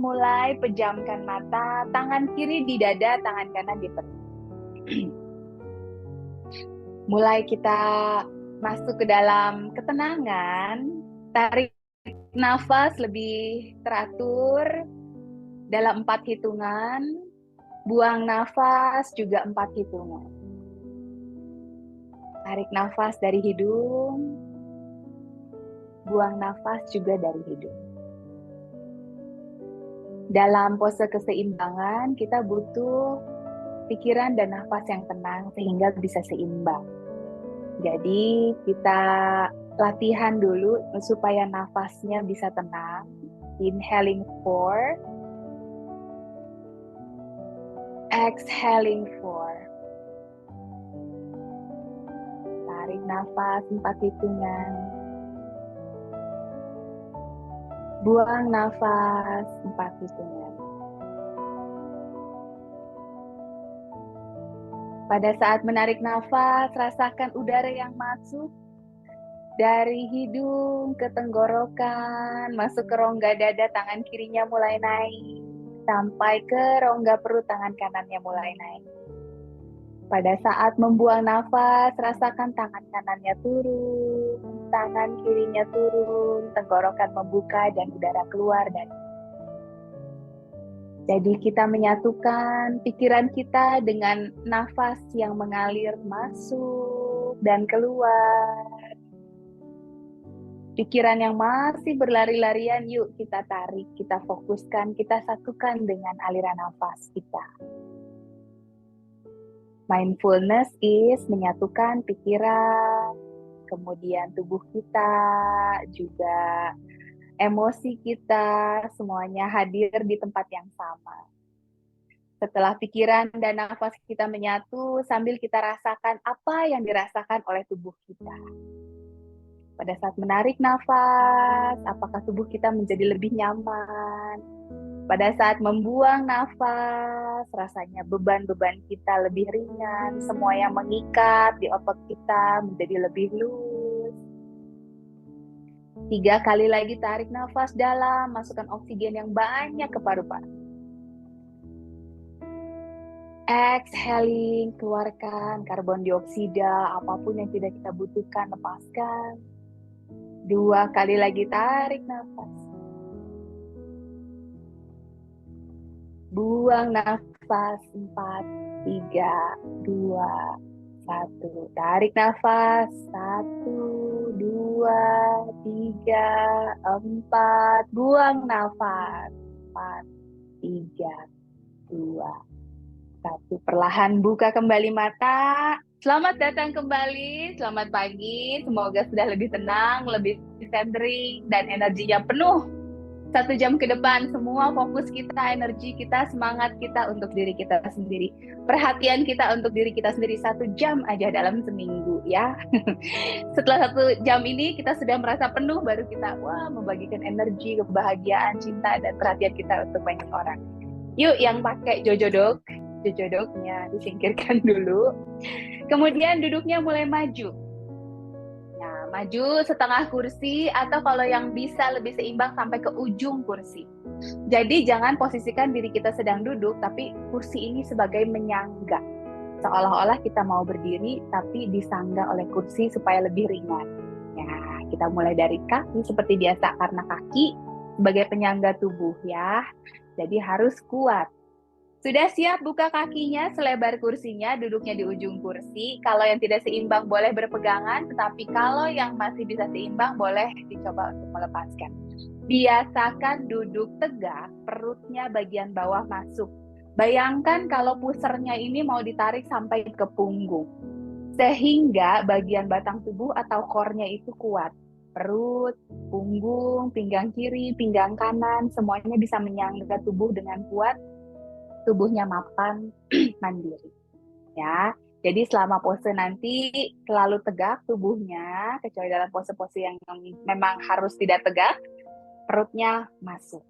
mulai pejamkan mata, tangan kiri di dada, tangan kanan di perut. Mulai kita masuk ke dalam ketenangan, tarik nafas lebih teratur dalam 4 hitungan, buang nafas juga 4 hitungan. Tarik nafas dari hidung, buang nafas juga dari hidung. Dalam pose keseimbangan, kita butuh pikiran dan nafas yang tenang sehingga bisa seimbang. Jadi kita latihan dulu supaya nafasnya bisa tenang. Inhaling 4, exhaling 4. Tarik nafas 4 hitungan. Buang nafas 4 hitungan. Pada saat menarik nafas, rasakan udara yang masuk dari hidung ke tenggorokan, masuk ke rongga dada, tangan kirinya mulai naik, sampai ke rongga perut, tangan kanannya mulai naik. Pada saat membuang nafas, rasakan tangan kanannya turun, tangan kirinya turun, tenggorokan membuka dan udara keluar dari. Jadi kita menyatukan pikiran kita dengan nafas yang mengalir masuk dan keluar. Pikiran yang masih berlari-larian, yuk kita tarik, kita fokuskan, kita satukan dengan aliran nafas kita. Mindfulness is menyatukan pikiran, kemudian tubuh kita, juga emosi kita, semuanya hadir di tempat yang sama. Setelah pikiran dan nafas kita menyatu, sambil kita rasakan apa yang dirasakan oleh tubuh kita. Pada saat menarik nafas, apakah tubuh kita menjadi lebih nyaman? Pada saat membuang nafas, rasanya beban-beban kita lebih ringan, semua yang mengikat di otot kita menjadi lebih loose. 3 kali lagi tarik nafas dalam, masukkan oksigen yang banyak ke paru-paru. Exhaling, keluarkan karbon dioksida, apapun yang tidak kita butuhkan, lepaskan. 2 kali lagi tarik nafas. Buang nafas 4, 3, 2, 1. Tarik nafas 1, 2, 3, 4. Buang nafas 4, 3, 2, 1. Perlahan buka kembali mata. Selamat datang kembali, selamat pagi. Semoga sudah lebih tenang, lebih centering, dan energinya penuh. 1 jam ke depan, semua fokus kita, energi kita, semangat kita untuk diri kita sendiri. Perhatian kita untuk diri kita sendiri 1 jam aja dalam seminggu ya. Setelah 1 jam ini kita sudah merasa penuh, baru kita membagikan energi, kebahagiaan, cinta, dan perhatian kita untuk banyak orang. Yuk yang pakai jojodoknya disingkirkan dulu. Kemudian duduknya mulai maju. Nah, maju setengah kursi atau kalau yang bisa lebih seimbang sampai ke ujung kursi. Jadi jangan posisikan diri kita sedang duduk, tapi kursi ini sebagai menyangga. Seolah-olah kita mau berdiri, tapi disangga oleh kursi supaya lebih ringan. Ya, kita mulai dari kaki seperti biasa, karena kaki sebagai penyangga tubuh ya. Jadi harus kuat. Sudah siap buka kakinya selebar kursinya, duduknya di ujung kursi. Kalau yang tidak seimbang boleh berpegangan, tetapi kalau yang masih bisa seimbang boleh dicoba untuk melepaskan. Biasakan duduk tegak, perutnya bagian bawah masuk. Bayangkan kalau pusernya ini mau ditarik sampai ke punggung. Sehingga bagian batang tubuh atau core-nya itu kuat. Perut, punggung, pinggang kiri, pinggang kanan, semuanya bisa menyangga tubuh dengan kuat. Tubuhnya mapan, mandiri. Ya, jadi selama pose nanti selalu tegak tubuhnya, kecuali dalam pose-pose yang memang harus tidak tegak, perutnya masuk.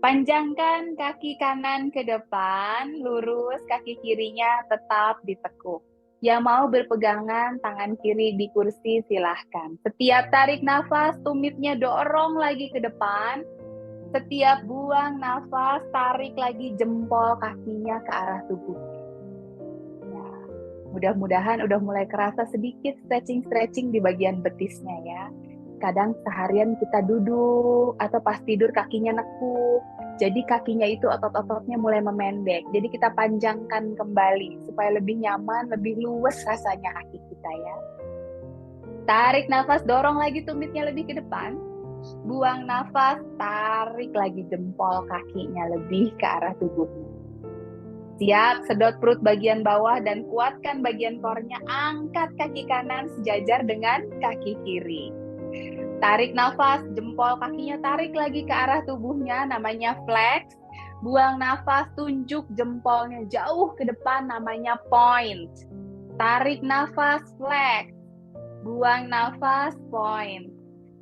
Panjangkan kaki kanan ke depan, lurus, kaki kirinya tetap ditekuk. Yang mau berpegangan tangan kiri di kursi silahkan. Setiap tarik nafas, tumitnya dorong lagi ke depan, Setiap buang nafas, tarik lagi jempol kakinya ke arah tubuh. Ya, mudah-mudahan udah mulai kerasa sedikit stretching-stretching di bagian betisnya ya. Kadang seharian kita duduk atau pas tidur kakinya nekuk. Jadi kakinya itu otot-ototnya mulai memendek. Jadi kita panjangkan kembali supaya lebih nyaman, lebih luwes rasanya kaki kita ya. Tarik nafas, dorong lagi tumitnya lebih ke depan. Buang nafas, tarik lagi jempol kakinya lebih ke arah tubuhnya. Siap, sedot perut bagian bawah dan kuatkan bagian core-nya. Angkat kaki kanan sejajar dengan kaki kiri. Tarik nafas, jempol kakinya tarik lagi ke arah tubuhnya, namanya flex. Buang nafas, tunjuk jempolnya jauh ke depan, namanya point. Tarik nafas, flex. Buang nafas, point.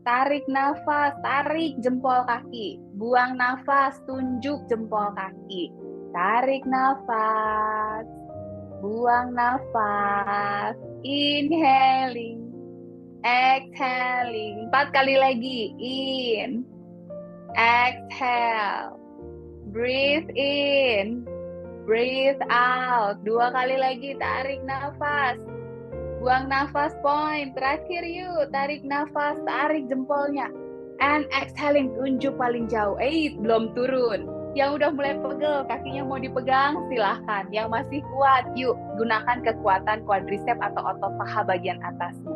Tarik nafas, tarik jempol kaki. Buang nafas, tunjuk jempol kaki. Tarik nafas, buang nafas, inhaling, exhaling. 4 kali lagi, in, exhale, breathe in, breathe out. 2 kali lagi, tarik nafas, buang nafas, point. Terakhir yuk, tarik nafas, tarik jempolnya. And exhaling, tunjuk paling jauh. Belum turun. Yang udah mulai pegel, kakinya mau dipegang, silahkan. Yang masih kuat, yuk gunakan kekuatan quadricep atau otot paha bagian atasnya.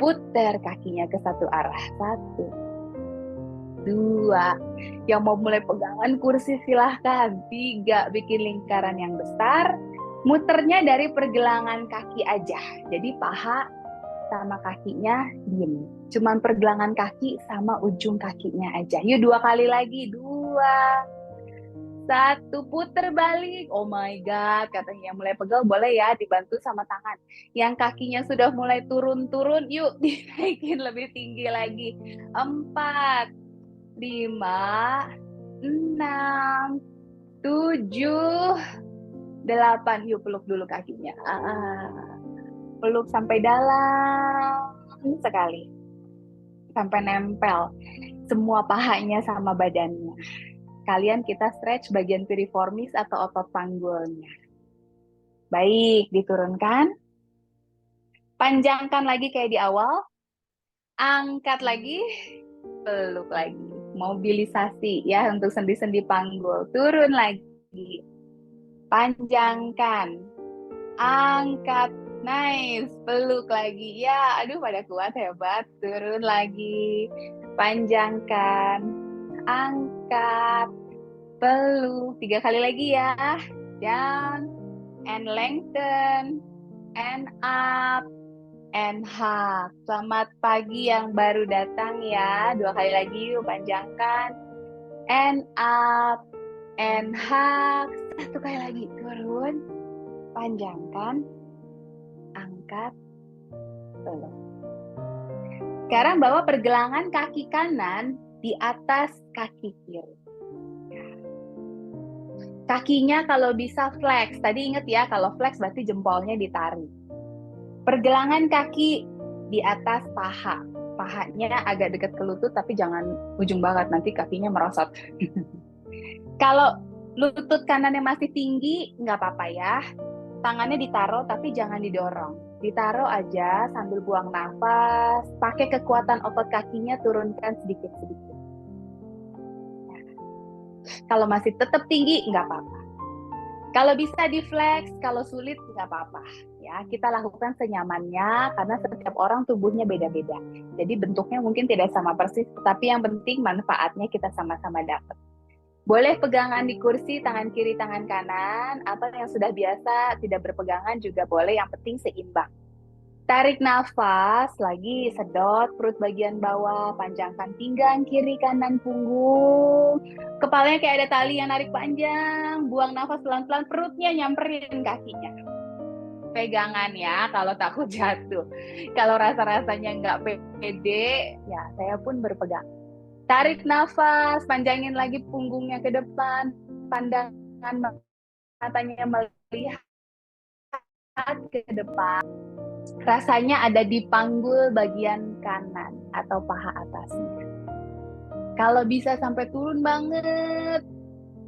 Putar kakinya ke satu arah. 1, 2. Yang mau mulai pegangan kursi silahkan. 3, bikin lingkaran yang besar. Muternya dari pergelangan kaki aja. Jadi paha sama kakinya diem. Cuman pergelangan kaki sama ujung kakinya aja. Yuk 2 kali lagi. 2, 1, puter balik. Oh my God, katanya yang mulai pegel boleh ya dibantu sama tangan. Yang kakinya sudah mulai turun-turun, yuk dinaikin lebih tinggi lagi. 4, 5, 6, 7, 8. Yuk peluk dulu kakinya. Peluk sampai dalam sekali. Sampai nempel semua pahanya sama badannya. Kalian kita stretch bagian piriformis atau otot panggulnya. Baik, diturunkan. Panjangkan lagi kayak di awal. Angkat lagi. Peluk lagi. Mobilisasi ya untuk sendi-sendi panggul. Turun lagi. Panjangkan. Angkat. Nice. Peluk lagi. Ya, aduh pada kuat, hebat. Turun lagi. Panjangkan. Angkat. Peluk. 3 kali lagi ya. Down. And lengthen. And up. And hug. Selamat pagi yang baru datang ya. 2 kali lagi yuk, panjangkan. And up. And hug. 1 kali lagi. Turun. Panjangkan. Angkat. Peluk. Sekarang bawa pergelangan kaki kanan di atas kaki kiri. Kakinya kalau bisa flex. Tadi ingat ya, kalau flex berarti jempolnya ditarik. Pergelangan kaki di atas paha. Pahanya agak dekat ke lutut, tapi jangan ujung banget, nanti kakinya merosot. Kalau lutut kanannya masih tinggi, nggak apa-apa ya. Tangannya ditaruh, tapi jangan didorong. Ditaruh aja sambil buang nafas. Pakai kekuatan otot kakinya, turunkan sedikit-sedikit. Kalau masih tetap tinggi, nggak apa-apa. Kalau bisa di flex, kalau sulit nggak apa-apa. Ya, kita lakukan senyamannya karena setiap orang tubuhnya beda-beda. Jadi bentuknya mungkin tidak sama persis, tapi yang penting manfaatnya kita sama-sama dapat. Boleh pegangan di kursi, tangan kiri, tangan kanan, atau yang sudah biasa tidak berpegangan juga boleh, yang penting seimbang. Tarik nafas, lagi sedot perut bagian bawah, panjangkan pinggang, kiri kanan punggung. Kepalanya kayak ada tali yang narik panjang, buang nafas pelan-pelan, perutnya nyamperin kakinya. Pegangan ya kalau takut jatuh. Kalau rasa-rasanya nggak pede, ya saya pun berpegang. Tarik nafas, panjangin lagi punggungnya ke depan, pandangan matanya melihat ke depan. Rasanya ada di panggul bagian kanan atau paha atasnya. Kalau bisa sampai turun banget.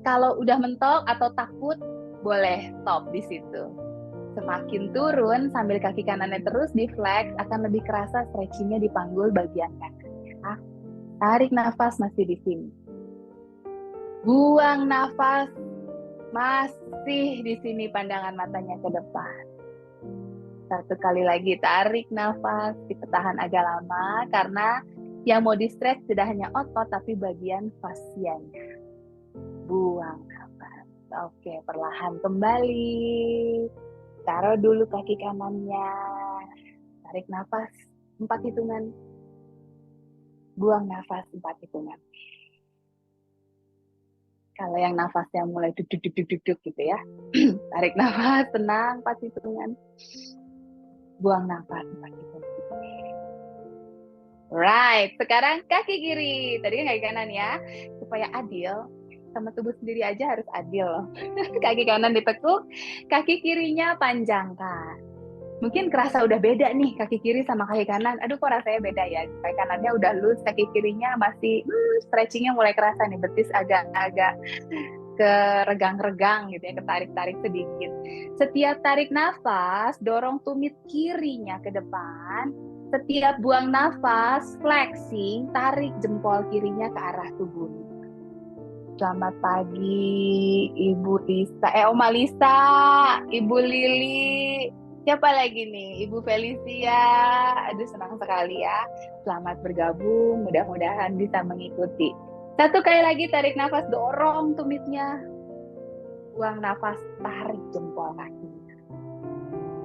Kalau udah mentok atau takut, boleh stop di situ. Semakin turun sambil kaki kanannya terus di flex, akan lebih kerasa stretchingnya di panggul bagian kanan. Ya. Tarik nafas masih di sini. Buang nafas masih di sini, pandangan matanya ke depan. Satu kali lagi, tarik nafas, kita tahan agak lama karena yang mau di stretch tidak hanya otot tapi bagian fasianya. Buang nafas. Oke, perlahan kembali. Taruh dulu kaki kanannya. Tarik nafas 4 hitungan. Buang nafas 4 hitungan. Kalau yang nafasnya mulai duduk-duduk gitu ya. Tarik nafas, tenang 4 hitungan. Buang nafas 4 hitungan. Right, sekarang kaki kiri. Tadi kan kaki kanan ya. Supaya adil, sama tubuh sendiri aja harus adil. Kaki kanan ditekuk, kaki kirinya panjangkan. Mungkin kerasa udah beda nih kaki kiri sama kaki kanan. Aduh kok rasanya beda ya. Kaki kanannya udah loose, kaki kirinya masih stretchingnya mulai kerasa nih. Betis agak-agak keregang-regang gitu ya, ketarik-tarik sedikit. Setiap tarik nafas, dorong tumit kirinya ke depan. Setiap buang nafas, flexing, tarik jempol kirinya ke arah tubuh. Selamat pagi, Ibu Lisa. Oma Lisa, Ibu Lili. Siapa lagi nih? Ibu Felicia. Aduh, senang sekali ya. Selamat bergabung. Mudah-mudahan bisa mengikuti. Satu kali lagi tarik nafas, dorong tumitnya. Buang nafas, tarik jempol kaki.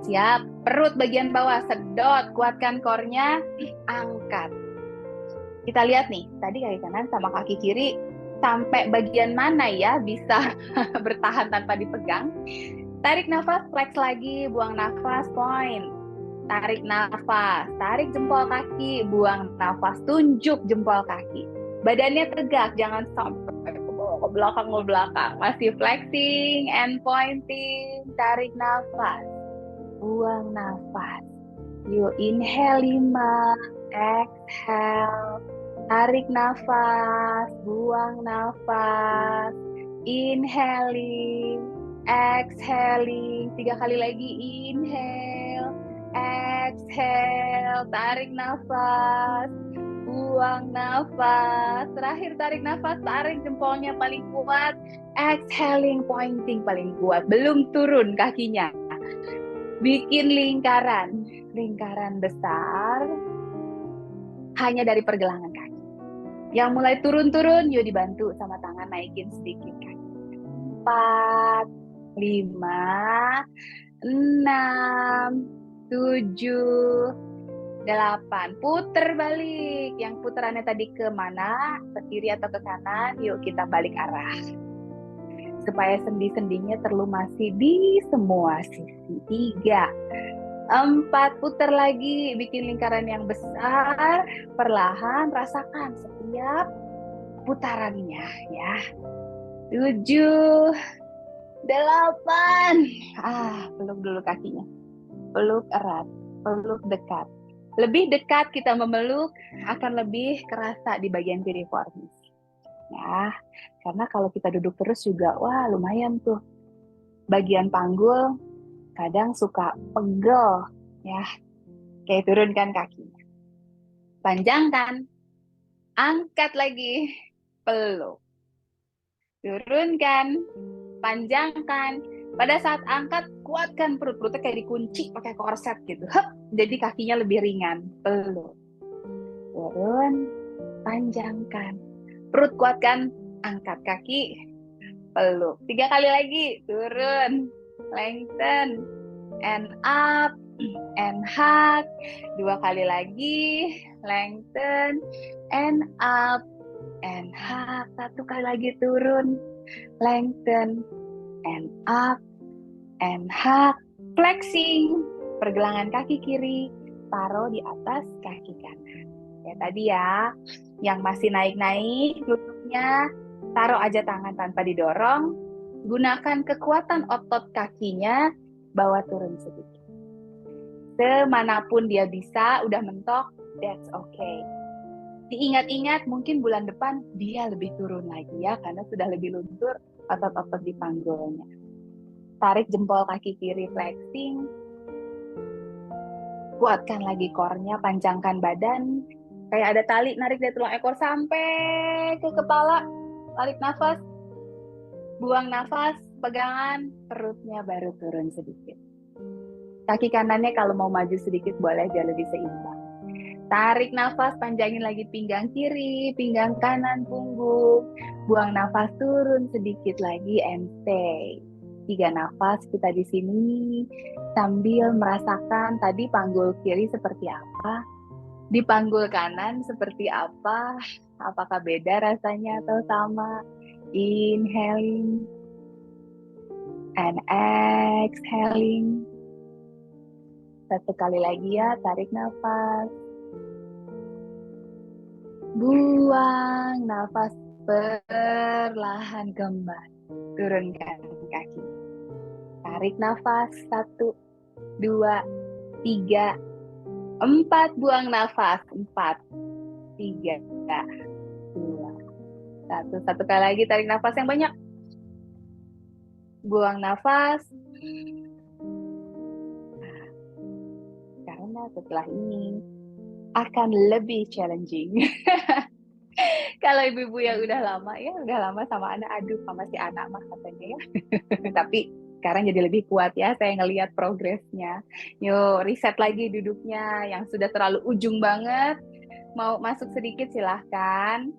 Siap. Perut bagian bawah, sedot. Kuatkan core-nya. Angkat. Kita lihat nih, tadi kaki kanan sama kaki kiri sampai bagian mana ya bisa bertahan tanpa dipegang. Tarik nafas, flex lagi, buang nafas, point. Tarik nafas, tarik jempol kaki, buang nafas, tunjuk jempol kaki. Badannya tegak, jangan sampai ke belakang. Masih flexing and pointing. Tarik nafas, buang nafas. Yuk, inhale 5, exhale. Tarik nafas, buang nafas. Inhaling, exhaling. 3 kali lagi, inhale, exhale. Tarik nafas, buang nafas. Terakhir tarik nafas, tarik jempolnya paling kuat. Exhaling, pointing paling kuat. Belum turun kakinya. Bikin lingkaran besar hanya dari pergelangan kaki. Yang mulai turun-turun, yuk dibantu sama tangan naikin sedikit kaki. 4, 5, 6, 7, 8. Puter balik. Yang puterannya tadi ke mana? Ke kiri atau ke kanan? Yuk kita balik arah. Supaya sendi-sendinya terlumasi di semua sisi. 3, 4, putar lagi, bikin lingkaran yang besar, perlahan rasakan setiap putarannya ya. 7, 8, peluk dulu kakinya, peluk erat, peluk dekat. Lebih dekat kita memeluk, akan lebih kerasa di bagian piriformis. Ya, karena kalau kita duduk terus juga, wah lumayan tuh. Bagian panggul kadang suka pegel ya. Oke, turunkan kakinya. Panjangkan. Angkat lagi. Peluk. Turunkan. Panjangkan. Pada saat angkat, kuatkan perut-perutnya kayak dikunci pakai korset gitu. Hup, jadi kakinya lebih ringan. Peluk. Turun. Panjangkan. Perut kuatkan. Angkat kaki. Peluk. 3 kali lagi. Turun. Lengthen. And up. And hug. 2 kali lagi. Lengthen. And up. And hug. 1 kali lagi turun. Lengthen. And up. And hug. Flexing. Pergelangan kaki kiri. Taruh di atas kaki kanan. Ya tadi ya. Yang masih naik-naik lututnya. Taruh aja tangan tanpa didorong. Gunakan kekuatan otot kakinya. Bawa turun sedikit. Semanapun dia bisa, udah mentok, that's okay. Diingat-ingat mungkin bulan depan dia lebih turun lagi ya, karena sudah lebih luntur otot-otot di panggulnya. Tarik jempol kaki kiri flexing. Kuatkan lagi core-nya, panjangkan badan. Kayak ada tali, narik dari tulang ekor sampai ke kepala. Tarik nafas. Buang nafas, pegangan, perutnya baru turun sedikit. Kaki kanannya kalau mau maju sedikit boleh biar lebih seimbang. Tarik nafas, panjangin lagi pinggang kiri, pinggang kanan, punggung. Buang nafas, turun sedikit lagi and stay. 3 nafas kita di sini sambil merasakan tadi panggul kiri seperti apa, di panggul kanan seperti apa, apakah beda rasanya atau sama. Inhaling and exhaling. Satu kali lagi ya, tarik nafas. Buang nafas perlahan kembali. Turunkan kaki. Tarik nafas. 1, 2, 3, 4. Buang nafas. 4, 3, 2, 1. Satu kali lagi tarik nafas yang banyak. Buang nafas. Karena setelah ini akan lebih challenging. Kalau ibu-ibu yang udah lama sama anak, aduh sama si anak mah katanya ya. Tapi sekarang jadi lebih kuat ya, saya ngelihat progresnya. Yuk, reset lagi duduknya. Yang sudah terlalu ujung banget, mau masuk sedikit silahkan.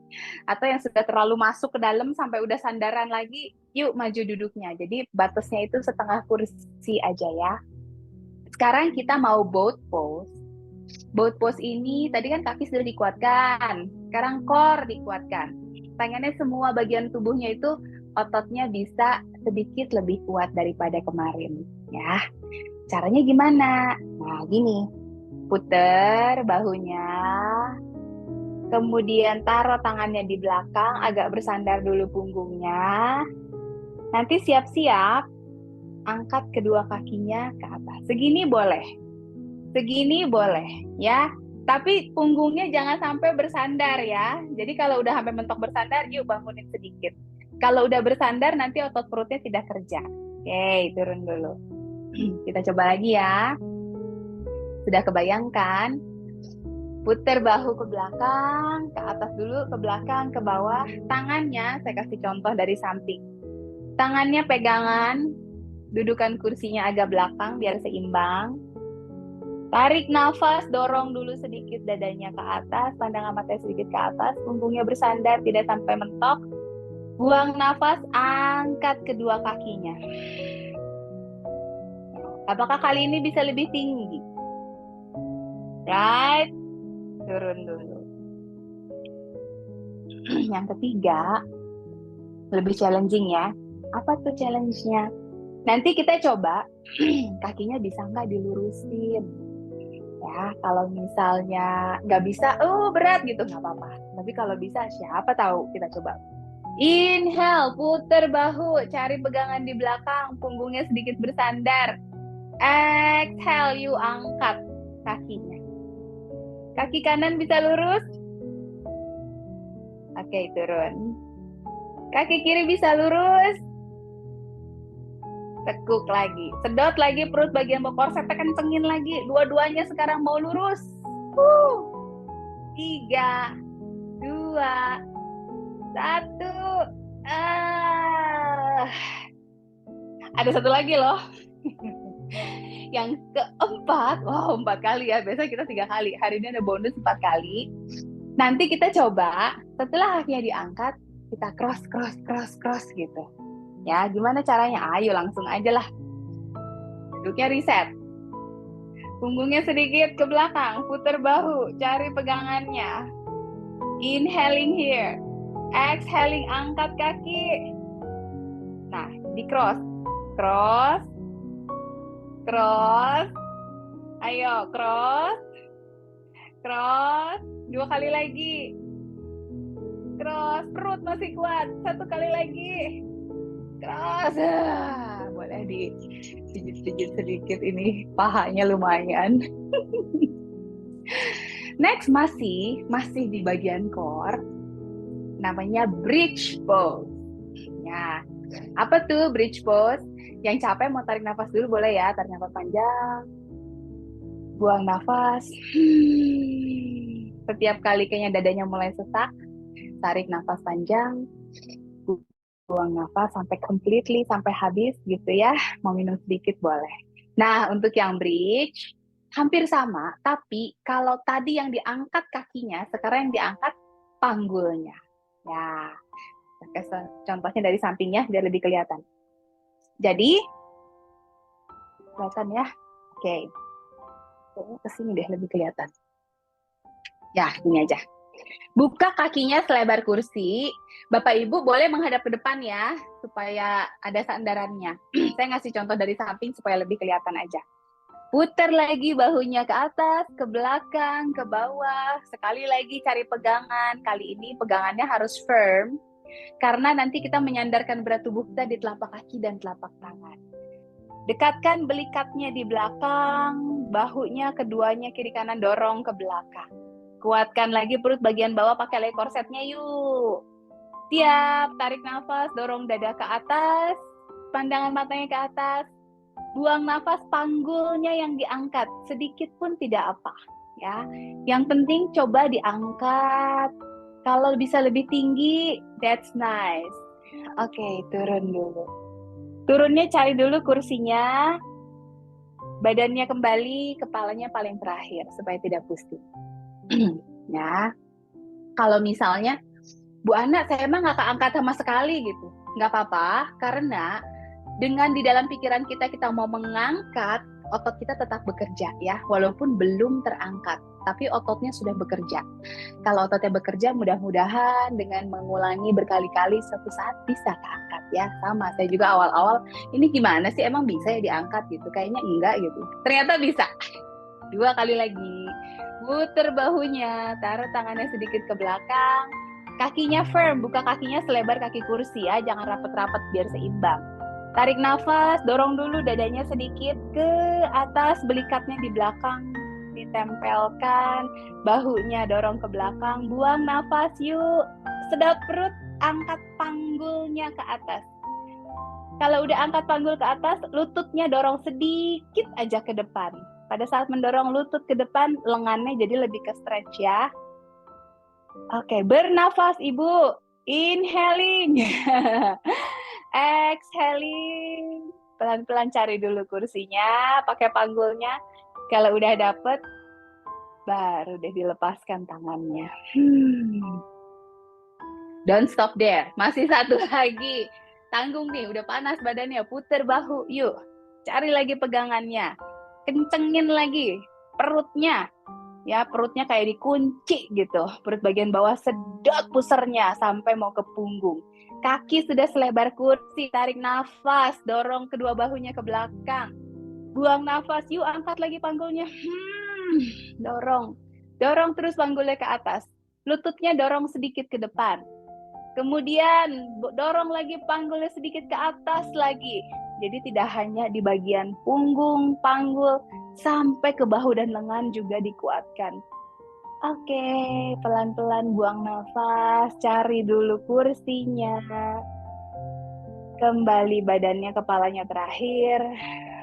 Atau yang sudah terlalu masuk ke dalam sampai udah sandaran lagi, yuk maju duduknya. Jadi batasnya itu setengah kursi aja ya. Sekarang kita mau boat pose. Boat pose ini tadi kan kaki sudah dikuatkan, sekarang core dikuatkan. Pengennya semua bagian tubuhnya itu ototnya bisa sedikit lebih kuat daripada kemarin ya. Caranya gimana? Nah gini, puter bahunya, kemudian taruh tangannya di belakang, agak bersandar dulu punggungnya. Nanti siap-siap angkat kedua kakinya ke atas. Segini boleh ya, tapi punggungnya jangan sampai bersandar ya. Jadi kalau udah sampai mentok bersandar, yuk bangunin sedikit. Kalau udah bersandar nanti otot perutnya tidak kerja. Oke, turun dulu. Kita coba lagi ya. Sudah kebayangkan? Putar bahu ke belakang, ke atas dulu, ke belakang, ke bawah. Tangannya, saya kasih contoh dari samping. Tangannya pegangan, dudukan kursinya agak belakang biar seimbang. Tarik nafas, dorong dulu sedikit dadanya ke atas, pandangan matanya sedikit ke atas, punggungnya bersandar, tidak sampai mentok. Buang nafas, angkat kedua kakinya. Apakah kali ini bisa lebih tinggi? Right? Turun dulu. Yang ketiga, lebih challenging ya. Apa tuh challenge-nya? Nanti kita coba, kakinya bisa nggak dilurusin? Ya, kalau misalnya nggak bisa, oh berat gitu, nggak apa-apa. Tapi kalau bisa, siapa tahu, kita coba. Inhale, putar bahu, cari pegangan di belakang, punggungnya sedikit bersandar. Exhale, you angkat kakinya. Kaki kanan bisa lurus. Oke, turun. Kaki kiri bisa lurus. Tekuk lagi, sedot lagi perut bagian bawah, korset kencengin lagi. Dua-duanya sekarang mau lurus. 3, 2, 1. Ada satu lagi loh. Yang keempat, wow 4 kali ya. Biasa kita 3 kali. Hari ini ada bonus 4 kali. Nanti kita coba setelah kakinya diangkat, kita cross gitu. Ya, gimana caranya? Ayo langsung aja lah. Duduknya reset. Punggungnya sedikit ke belakang, putar bahu, cari pegangannya. Inhaling here. Exhaling, angkat kaki. Nah, di cross. Cross. Ayo, cross. 2 kali lagi. Cross, perut masih kuat. 1 kali lagi. Cross. Boleh dipijit-pijit sedikit ini, pahanya lumayan. Next, masih di bagian core, namanya bridge pose. Ya, apa tuh bridge pose? Yang capek mau tarik nafas dulu boleh ya, tarik nafas panjang, buang nafas. Setiap kali kayaknya dadanya mulai sesak, tarik nafas panjang, buang nafas sampai completely, sampai habis gitu ya. Mau minum sedikit boleh. Nah, untuk yang bridge, hampir sama, tapi kalau tadi yang diangkat kakinya, sekarang yang diangkat panggulnya. Ya, contohnya dari sampingnya biar lebih kelihatan. Jadi, kelihatan ya? Oke. Kesini deh lebih kelihatan. Ya, ini aja. Buka kakinya selebar kursi. Bapak Ibu boleh menghadap ke depan ya, supaya ada sandarannya. Saya ngasih contoh dari samping supaya lebih kelihatan aja. Putar lagi bahunya ke atas, ke belakang, ke bawah. Sekali lagi cari pegangan. Kali ini pegangannya harus firm, karena nanti kita menyandarkan berat tubuh kita di telapak kaki dan telapak tangan. Dekatkan belikatnya di belakang, bahunya keduanya kiri kanan dorong ke belakang. Kuatkan lagi perut bagian bawah pakai leg korsetnya yuk. Siap, tarik nafas, dorong dada ke atas, pandangan matanya ke atas. Buang nafas, panggulnya yang diangkat, sedikit pun tidak apa. Ya, yang penting coba diangkat. Kalau bisa lebih tinggi, that's nice. Oke, turun dulu. Turunnya cari dulu kursinya, badannya kembali, kepalanya paling terakhir supaya tidak pusing. Ya, kalau misalnya Bu Ana, saya emang nggak keangkat sama sekali gitu, nggak apa-apa, karena dengan di dalam pikiran kita mau mengangkat, otot kita tetap bekerja ya, walaupun belum terangkat, tapi ototnya sudah bekerja. Kalau ototnya bekerja, mudah-mudahan dengan mengulangi berkali-kali suatu saat bisa keangkat ya. Sama, saya juga awal-awal, ini gimana sih, emang bisa ya diangkat gitu? Kayaknya enggak gitu. Ternyata bisa. 2 kali lagi. Puter bahunya, taruh tangannya sedikit ke belakang. Kakinya firm, buka kakinya selebar kaki kursi ya, jangan rapet-rapet biar seimbang. Tarik nafas, dorong dulu dadanya sedikit ke atas, belikatnya di belakang ditempelkan, bahunya dorong ke belakang, buang nafas yuk. Sedot perut, angkat panggulnya ke atas. Kalau udah angkat panggul ke atas, lututnya dorong sedikit aja ke depan. Pada saat mendorong lutut ke depan, lengannya jadi lebih ke stretch ya. Oke, bernafas Ibu. Inhaling. Exhaling. Pelan-pelan cari dulu kursinya, pakai panggulnya. Kalau udah dapet, baru deh dilepaskan tangannya. Don't stop there. Masih satu lagi. Tanggung nih, udah panas badannya. Puter bahu, yuk. Cari lagi pegangannya. Kencengin lagi perutnya. Ya, perutnya kayak dikunci gitu. Perut bagian bawah sedot pusernya sampai mau ke punggung. Kaki sudah selebar kursi, tarik nafas, dorong kedua bahunya ke belakang. Buang nafas, yuk angkat lagi panggulnya. Dorong. Dorong terus panggulnya ke atas. Lututnya dorong sedikit ke depan. Kemudian dorong lagi panggulnya sedikit ke atas lagi. Jadi tidak hanya di bagian punggung, panggul, sampai ke bahu dan lengan juga dikuatkan. Oke, pelan-pelan buang nafas, cari dulu kursinya. Kembali badannya, kepalanya terakhir.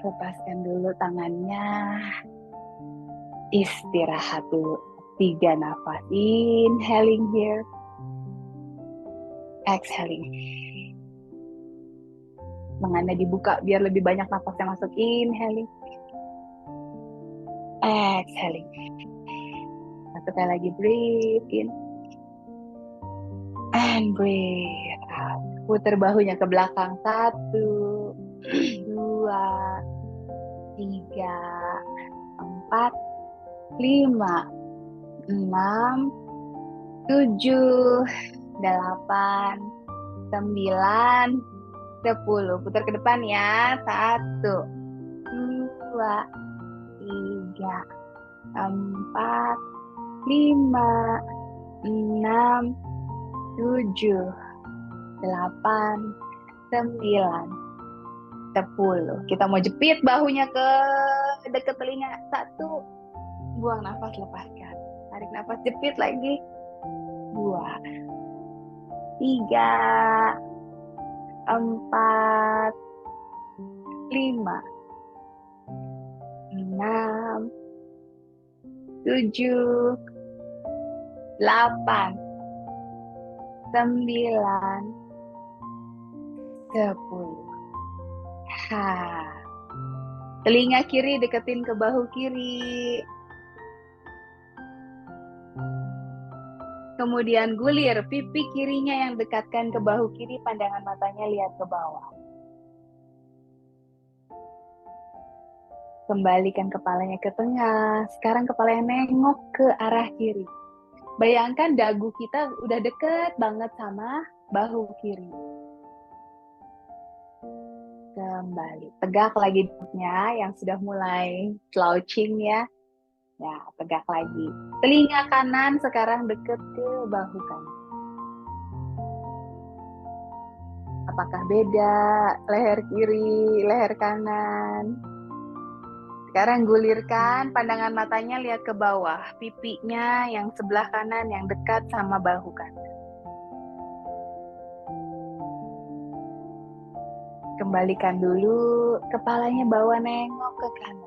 Lepaskan dulu tangannya. Istirahat dulu. 3 nafas. Inhaling here. Exhaling. Lengannya dibuka biar lebih banyak nafasnya masuk. Inhaling. Exhaling. Satu kali lagi, breathe in. And breathe out. Putar bahunya ke belakang. 1, 2, 3, 4, 5, 6, 7, 8, 9, 10. Putar ke depan ya. 1, 2, 3, 4, 5, 6, 7, 8, 9, 10. Kita mau jepit bahunya ke dekat telinga. 1, buang nafas, lepaskan. Tarik nafas, jepit lagi. 2, 3, 4, 5, 6, 7, 8, 9, 10. Telinga kiri deketin ke bahu kiri. Kemudian gulir pipi kirinya yang dekatkan ke bahu kiri, pandangan matanya lihat ke bawah. Kembalikan kepalanya ke tengah. Sekarang kepalanya nengok ke arah kiri. Bayangkan dagu kita udah deket banget sama bahu kiri. Kembali. Tegak lagi duduknya yang sudah mulai slouching ya. Ya, tegak lagi. Telinga kanan sekarang deket ke bahu kanan. Apakah beda leher kiri, leher kanan? Sekarang gulirkan pandangan matanya lihat ke bawah. Pipinya yang sebelah kanan yang dekat sama bahu kanan. Kembalikan dulu, kepalanya bawa nengok ke kanan.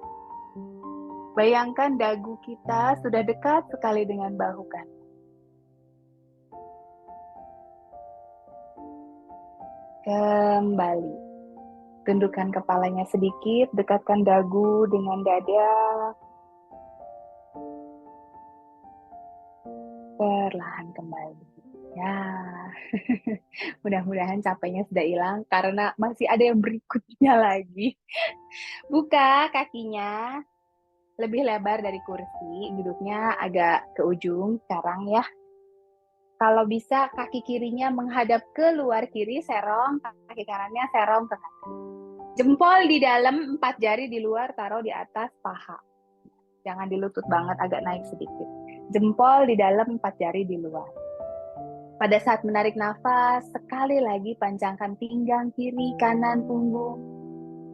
Bayangkan dagu kita sudah dekat sekali dengan bahu kanan. Kembali. Tundukkan kepalanya sedikit, dekatkan dagu dengan dada. Perlahan kembali. Ya, mudah-mudahan capeknya sudah hilang karena masih ada yang berikutnya lagi. Buka kakinya lebih lebar dari kursi, duduknya agak ke ujung sekarang ya. Kalau bisa kaki kirinya menghadap ke luar kiri, serong, kaki kanannya serong ke kanan. Jempol di dalam, 4 jari di luar, taruh di atas paha. Jangan di lutut banget, agak naik sedikit. Jempol di dalam, 4 jari di luar. Pada saat menarik nafas, sekali lagi panjangkan pinggang kiri, kanan, punggung.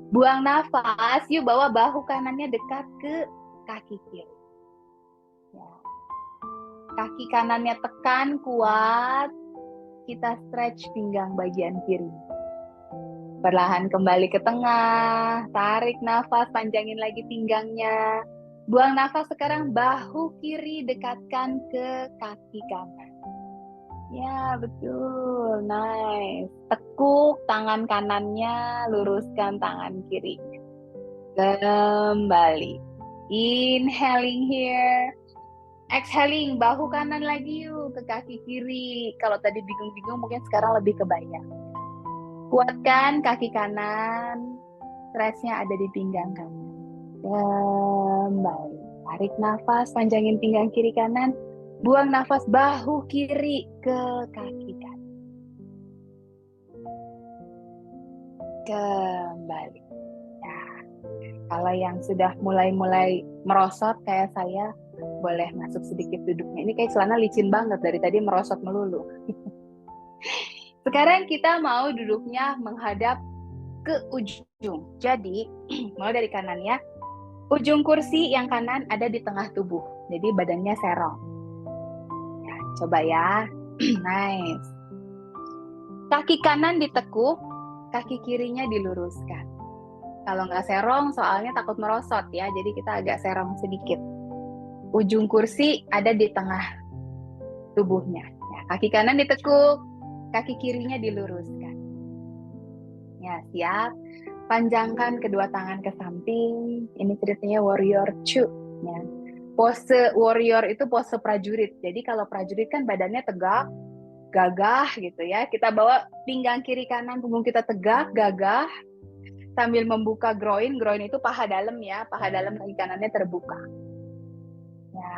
Buang nafas, yuk bawa bahu kanannya dekat ke kaki kiri. Ya. Kaki kanannya tekan kuat, kita stretch pinggang bagian kiri. Perlahan kembali ke tengah, tarik nafas, panjangin lagi pinggangnya. Buang nafas sekarang, bahu kiri dekatkan ke kaki kanan. Ya, betul. Nice. Tekuk tangan kanannya, luruskan tangan kiri. Kembali. Inhaling here. Exhaling, bahu kanan lagi yuk ke kaki kiri. Kalau tadi bingung-bingung, mungkin sekarang lebih kebayang. Kuatkan kaki kanan. Stretch-nya ada di pinggang kanan. Kembali. Tarik nafas, panjangin pinggang kiri kanan. Buang nafas, bahu kiri ke kaki kanan. Kembali. Nah, kalau yang sudah mulai merosot kayak saya, boleh masuk sedikit duduknya. Ini kayak celana licin banget, dari tadi merosot melulu. Sekarang kita mau duduknya menghadap ke ujung. Jadi, mulai dari kanan ya. Ujung kursi yang kanan ada di tengah tubuh. Jadi badannya serong. Ya, coba ya. Nice. Kaki kanan ditekuk, kaki kirinya diluruskan. Kalau nggak serong, soalnya takut merosot ya. Jadi kita agak serong sedikit. Ujung kursi ada di tengah tubuhnya. Ya, kaki kanan ditekuk, kaki kirinya diluruskan. Ya, siap. Panjangkan kedua tangan ke samping. Ini ceritanya warrior 2. Ya. Pose warrior itu pose prajurit. Jadi kalau prajurit kan badannya tegak, gagah gitu ya. Kita bawa pinggang kiri kanan, punggung kita tegak, gagah. Sambil membuka groin. Groin itu paha dalam ya. Paha dalam kaki kanannya terbuka. Ya.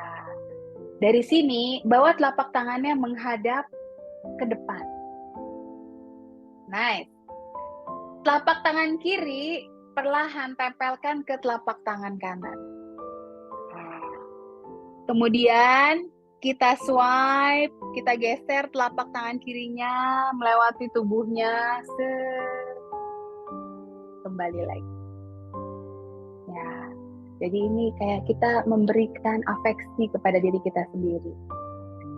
Dari sini, bawa telapak tangannya menghadap ke depan. Nice. Telapak tangan kiri perlahan tempelkan ke telapak tangan kanan. Kemudian kita swipe, kita geser telapak tangan kirinya melewati tubuhnya. Kembali lagi. Ya. Jadi ini kayak kita memberikan afeksi kepada diri kita sendiri.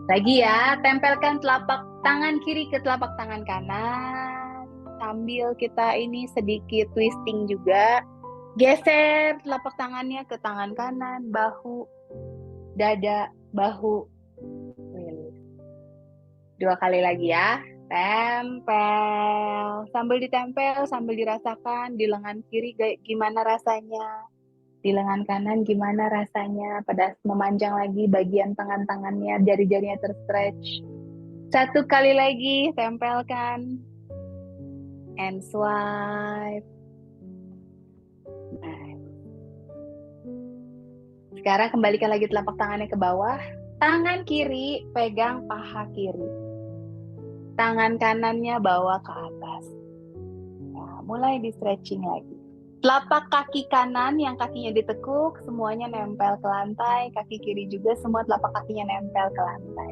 Lagi ya, tempelkan telapak tangan kiri ke telapak tangan kanan. Sambil kita ini sedikit twisting juga. Geser telapak tangannya ke tangan kanan, bahu, dada, bahu. Rilis. 2 kali lagi ya. Tempel. Sambil ditempel, sambil dirasakan di lengan kiri gimana rasanya. Di lengan kanan gimana rasanya pada memanjang lagi bagian tangan-tangannya, jari-jarinya terstretch. 1 kali lagi, tempelkan. And swipe. Nice. Sekarang kembalikan lagi telapak tangannya ke bawah. Tangan kiri pegang paha kiri. Tangan kanannya bawa ke atas. Nah, mulai di stretching lagi. Telapak kaki kanan yang kakinya ditekuk, semuanya nempel ke lantai. Kaki kiri juga semua telapak kakinya nempel ke lantai.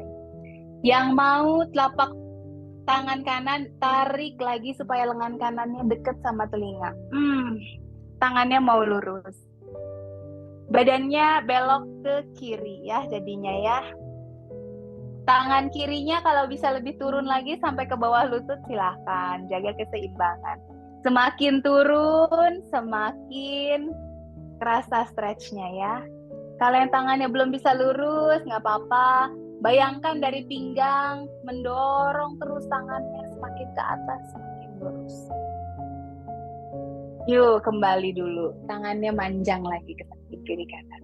Yang mau telapak tangan kanan, tarik lagi supaya lengan kanannya deket sama telinga. Tangannya mau lurus. Badannya belok ke kiri ya jadinya ya. Tangan kirinya kalau bisa lebih turun lagi sampai ke bawah lutut silahkan. Jaga keseimbangan. Semakin turun, semakin kerasa stretch-nya ya. Kalau yang tangannya belum bisa lurus, nggak apa-apa. Bayangkan dari pinggang, mendorong terus tangannya semakin ke atas, semakin lurus. Yuk, kembali dulu. Tangannya manjang lagi ke samping kiri kanan.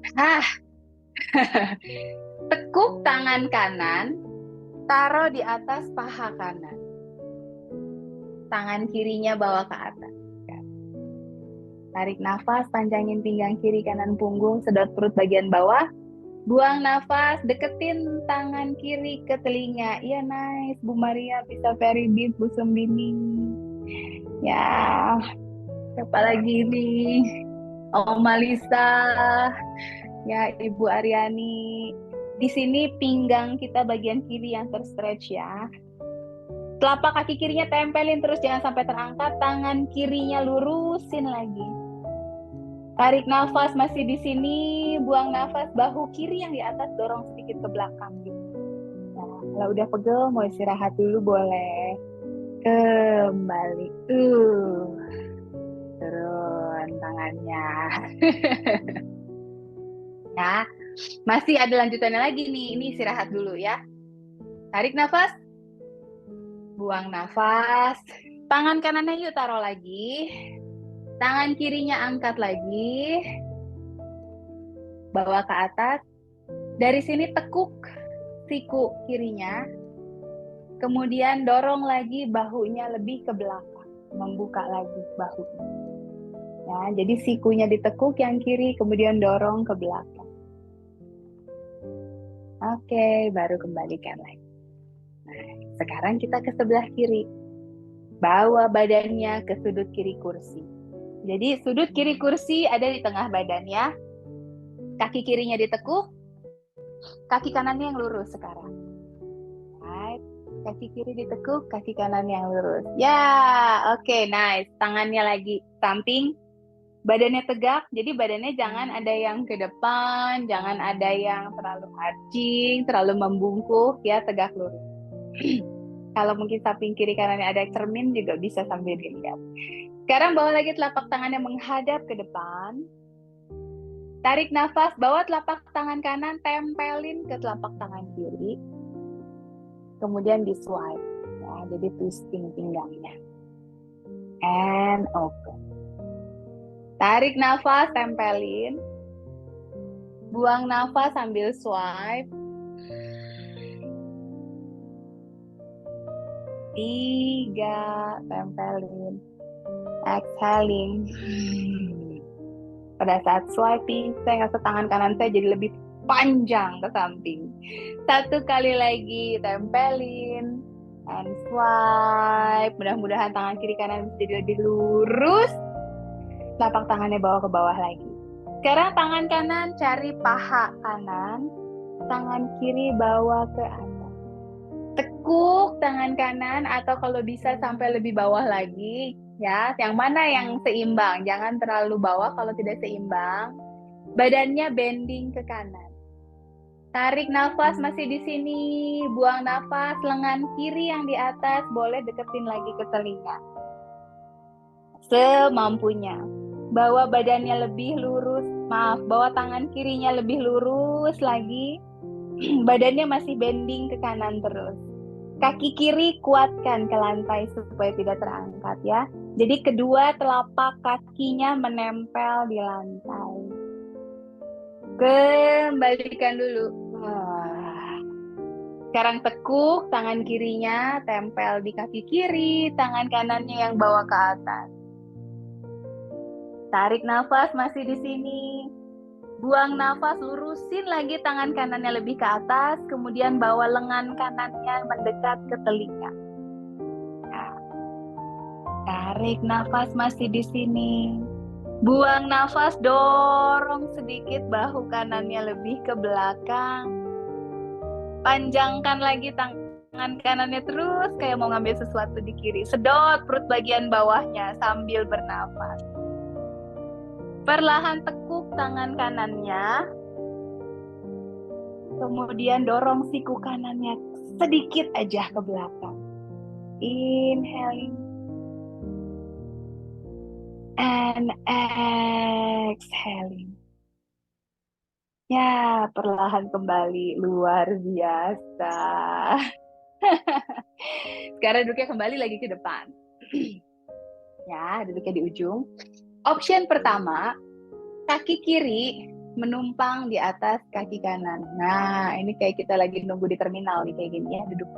Tekuk tangan kanan, taruh di atas paha kanan. Tangan kirinya bawa ke atas. Tarik nafas, panjangin pinggang kiri kanan punggung, sedot perut bagian bawah. Buang nafas, deketin tangan kiri ke telinga. Iya, nice. Bu Maria bisa very deep, Bu Sembini. Ya, siapa lagi nih? Om Malisa. Ya, Ibu Aryani. Di sini pinggang kita bagian kiri yang terstretch ya. Telapak kaki kirinya tempelin terus, jangan sampai terangkat. Tangan kirinya lurusin lagi. Tarik nafas masih di sini, buang nafas, bahu kiri yang di atas dorong sedikit ke belakang gitu. Nah, kalau udah pegel mau istirahat dulu boleh. Kembali. Turun tangannya. Ya, masih ada lanjutannya lagi nih. Ini istirahat dulu ya. Tarik nafas. Buang nafas. Tangan kanannya yuk taruh lagi. Tangan kirinya angkat lagi. Bawa ke atas. Dari sini tekuk siku kirinya. Kemudian dorong lagi bahunya lebih ke belakang. Membuka lagi bahunya. Ya, jadi sikunya ditekuk yang kiri, kemudian dorong ke belakang. Oke, baru kembalikan lagi. Nah, sekarang kita ke sebelah kiri. Bawa badannya ke sudut kiri kursi. Jadi sudut kiri kursi ada di tengah badan ya. Kaki kirinya ditekuk, kaki kanannya yang lurus sekarang. Right. Kaki kiri ditekuk, kaki kanan yang lurus. Ya, oke, nice. Tangannya lagi samping, badannya tegak. Jadi badannya jangan ada yang ke depan, jangan ada yang terlalu arching, terlalu membungkuk, ya tegak lurus. Kalau mungkin samping kiri kanannya ada cermin juga bisa sambil dilihat. Sekarang bawa lagi telapak tangannya menghadap ke depan. Tarik nafas, bawa telapak tangan kanan, tempelin ke telapak tangan kiri. Kemudian di swipe, ya, jadi twisting pinggangnya. And open. Tarik nafas, tempelin. Buang nafas sambil swipe. 3, tempelin. Exhaling. Pada saat swiping, saya ngerasa tangan kanan saya jadi lebih panjang ke samping. 1 kali lagi, tempelin. And swipe. Mudah-mudahan tangan kiri kanan jadi lebih lurus. Telapak tangannya bawa ke bawah lagi. Sekarang tangan kanan cari paha kanan. Tangan kiri bawa ke atas. Tekuk tangan kanan atau kalau bisa sampai lebih bawah lagi. Ya, yang mana yang seimbang? Jangan terlalu bawah kalau tidak seimbang. Badannya bending ke kanan. Tarik nafas masih di sini. Buang nafas, lengan kiri yang di atas boleh deketin lagi ke telinga. Semampunya. Bawa badannya lebih lurus. Maaf, bawa tangan kirinya lebih lurus lagi. Badannya masih bending ke kanan terus. Kaki kiri kuatkan ke lantai supaya tidak terangkat ya. Jadi kedua telapak kakinya menempel di lantai. Kembalikan dulu. Sekarang tekuk, tangan kirinya tempel di kaki kiri, tangan kanannya yang bawa ke atas. Tarik nafas masih di sini. Buang nafas, lurusin lagi tangan kanannya lebih ke atas, kemudian bawa lengan kanannya mendekat ke telinga. Nah, tarik nafas masih di sini. Buang nafas, dorong sedikit bahu kanannya lebih ke belakang. Panjangkan lagi tangan kanannya terus kayak mau ngambil sesuatu di kiri. Sedot perut bagian bawahnya sambil bernafas. Perlahan tekuk tangan kanannya. Kemudian dorong siku kanannya sedikit aja ke belakang. Inhaling. And exhaling. Ya, perlahan kembali. Luar biasa. Sekarang duduknya kembali lagi ke depan. Ya, duduknya di ujung. Option pertama, kaki kiri menumpang di atas kaki kanan. Nah, ini kayak kita lagi nunggu di terminal nih, kayak gini ya, duduk.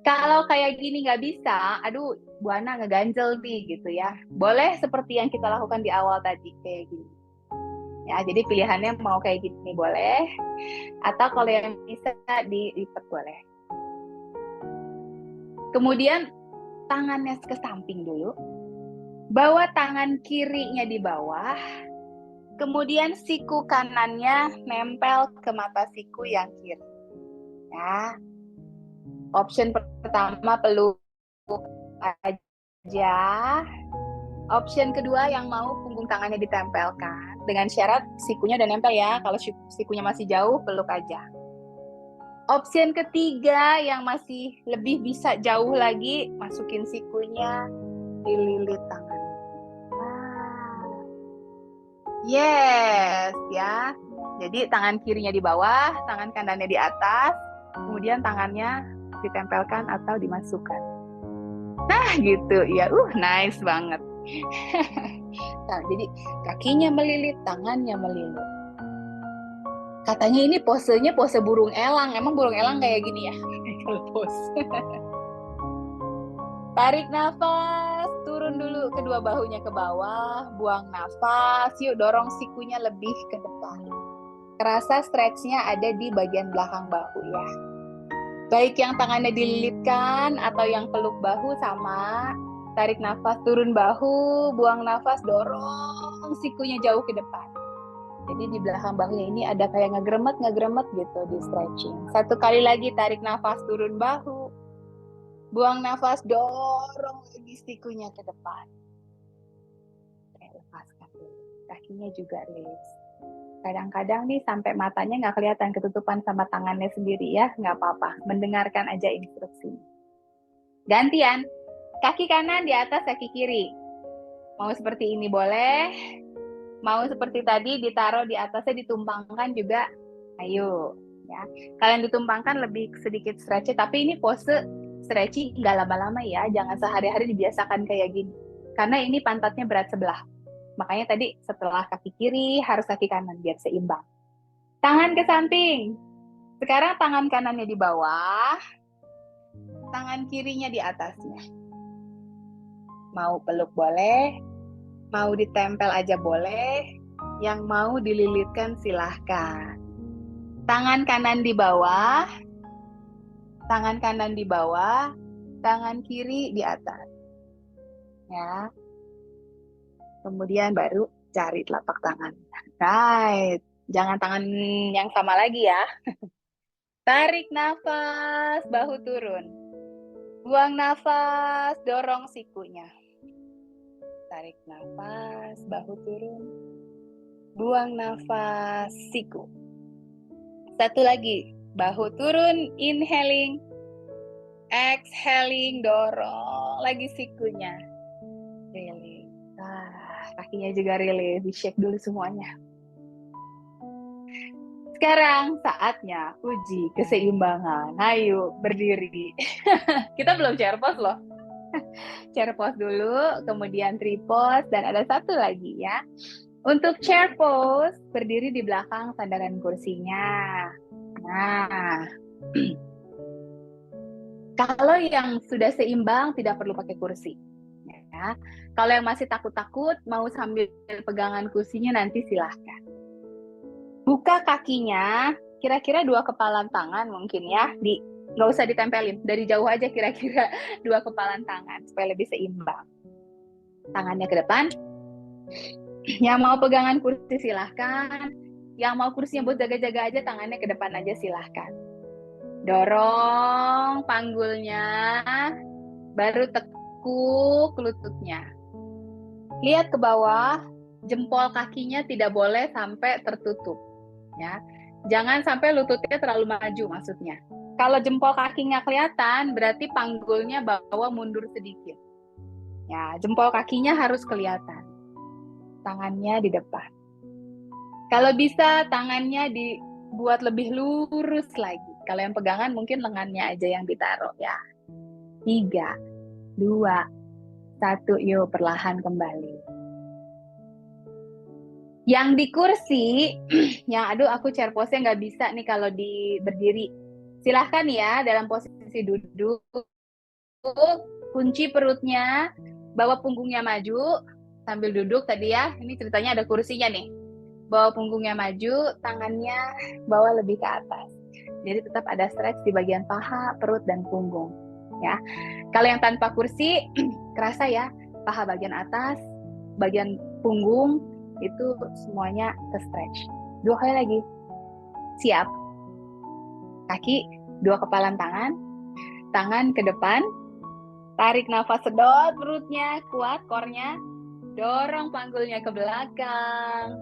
Kalau kayak gini nggak bisa, aduh, Bu Ana ngeganjel nih gitu ya. Boleh seperti yang kita lakukan di awal tadi, kayak gini. Ya, jadi pilihannya mau kayak gini boleh, atau kalau yang bisa dilipat boleh. Kemudian tangannya ke samping dulu. Bawa tangan kirinya di bawah. Kemudian siku kanannya nempel ke mata siku yang kiri. Ya. Option pertama peluk aja. Option kedua yang mau punggung tangannya ditempelkan. Dengan syarat sikunya udah nempel ya. Kalau sikunya masih jauh, peluk aja. Option ketiga yang masih lebih bisa jauh lagi, masukin sikunya, dililit tangan. Yes, ya. Jadi tangan kirinya di bawah, tangan kanannya di atas, kemudian tangannya ditempelkan atau dimasukkan. Nah, gitu. Ya, nice banget. Nah, jadi kakinya melilit, tangannya melilit. Katanya ini posenya pose burung elang. Emang burung elang kayak gini ya? Kalau pose. Tarik nafas, turun dulu kedua bahunya ke bawah, buang nafas. Yuk dorong sikunya lebih ke depan. Kerasa stretchnya ada di bagian belakang bahu ya. Baik yang tangannya dililitkan atau yang peluk bahu sama. Tarik nafas, turun bahu, buang nafas, dorong sikunya jauh ke depan. Jadi di belakang bahunya ini ada kayak ngegremet gitu di stretching. Satu kali lagi tarik nafas, turun bahu. Buang nafas, dorong lagi sikunya ke depan. Oke, lepaskan dulu. Kakinya juga rilis. Kadang-kadang nih sampai matanya nggak kelihatan, ketutupan sama tangannya sendiri ya, nggak apa-apa. Mendengarkan aja instruksi. Gantian, kaki kanan di atas kaki kiri. Mau seperti ini boleh. Mau seperti tadi ditaruh di atasnya, ditumpangkan juga. Ayo, ya. Kalian ditumpangkan lebih sedikit stretching, tapi ini pose stretching nggak lama-lama ya. Jangan sehari-hari dibiasakan kayak gini. Karena ini pantatnya berat sebelah. Makanya tadi setelah kaki kiri harus kaki kanan biar seimbang. Tangan ke samping. Sekarang tangan kanannya di bawah, tangan kirinya di atasnya. Mau peluk boleh, mau ditempel aja boleh, yang mau dililitkan silahkan. Tangan kanan di bawah, tangan kanan di bawah, tangan kiri di atas. Ya. Kemudian baru cari telapak tangan. Right. Jangan tangan yang sama lagi ya. Tarik nafas, bahu turun. Buang nafas, dorong sikunya. Tarik nafas, bahu turun. Buang nafas, siku. Satu lagi, bahu turun, inhaling. Exhaling, dorong lagi sikunya. Release. Kakinya juga release, di-shake dulu semuanya. Sekarang saatnya uji keseimbangan. Ayo, berdiri. Kita belum chair pose loh. Chair pose dulu, kemudian tree pose, dan ada satu lagi ya. Untuk chair pose, berdiri di belakang sandaran kursinya. Nah, kalau yang sudah seimbang tidak perlu pakai kursi. Ya. Kalau yang masih takut-takut mau sambil pegangan kursinya nanti silahkan. Buka kakinya, kira-kira 2 kepalan tangan mungkin ya. Nggak usah ditempelin, dari jauh aja kira-kira 2 kepalan tangan supaya lebih seimbang. Tangannya ke depan. Yang mau pegangan kursi silahkan. Yang mau kursinya buat jaga-jaga aja, tangannya ke depan aja silahkan. Dorong panggulnya, baru tekuk lututnya. Lihat ke bawah, jempol kakinya tidak boleh sampai tertutup. Ya, jangan sampai lututnya terlalu maju maksudnya. Kalau jempol kakinya kelihatan, berarti panggulnya bawa mundur sedikit. Ya, jempol kakinya harus kelihatan. Tangannya di depan. Kalau bisa tangannya dibuat lebih lurus lagi. Kalau yang pegangan mungkin lengannya aja yang ditaruh ya. 3, 2, 1, yuk perlahan kembali. Yang di kursi, yang aduh aku chair pose-nya nggak bisa nih kalau berdiri. Silahkan ya dalam posisi duduk, kunci perutnya, bawa punggungnya maju, sambil duduk tadi ya, ini ceritanya ada kursinya nih. Bawa punggungnya maju, tangannya bawa lebih ke atas. Jadi tetap ada stretch di bagian paha, perut, dan punggung. Ya. Kalau yang tanpa kursi, kerasa ya, paha bagian atas, bagian punggung, itu semuanya ke stretch. 2 kali lagi. Siap. Kaki, 2 kepalan tangan, tangan ke depan, tarik nafas sedot perutnya, kuat core-nya, dorong panggulnya ke belakang,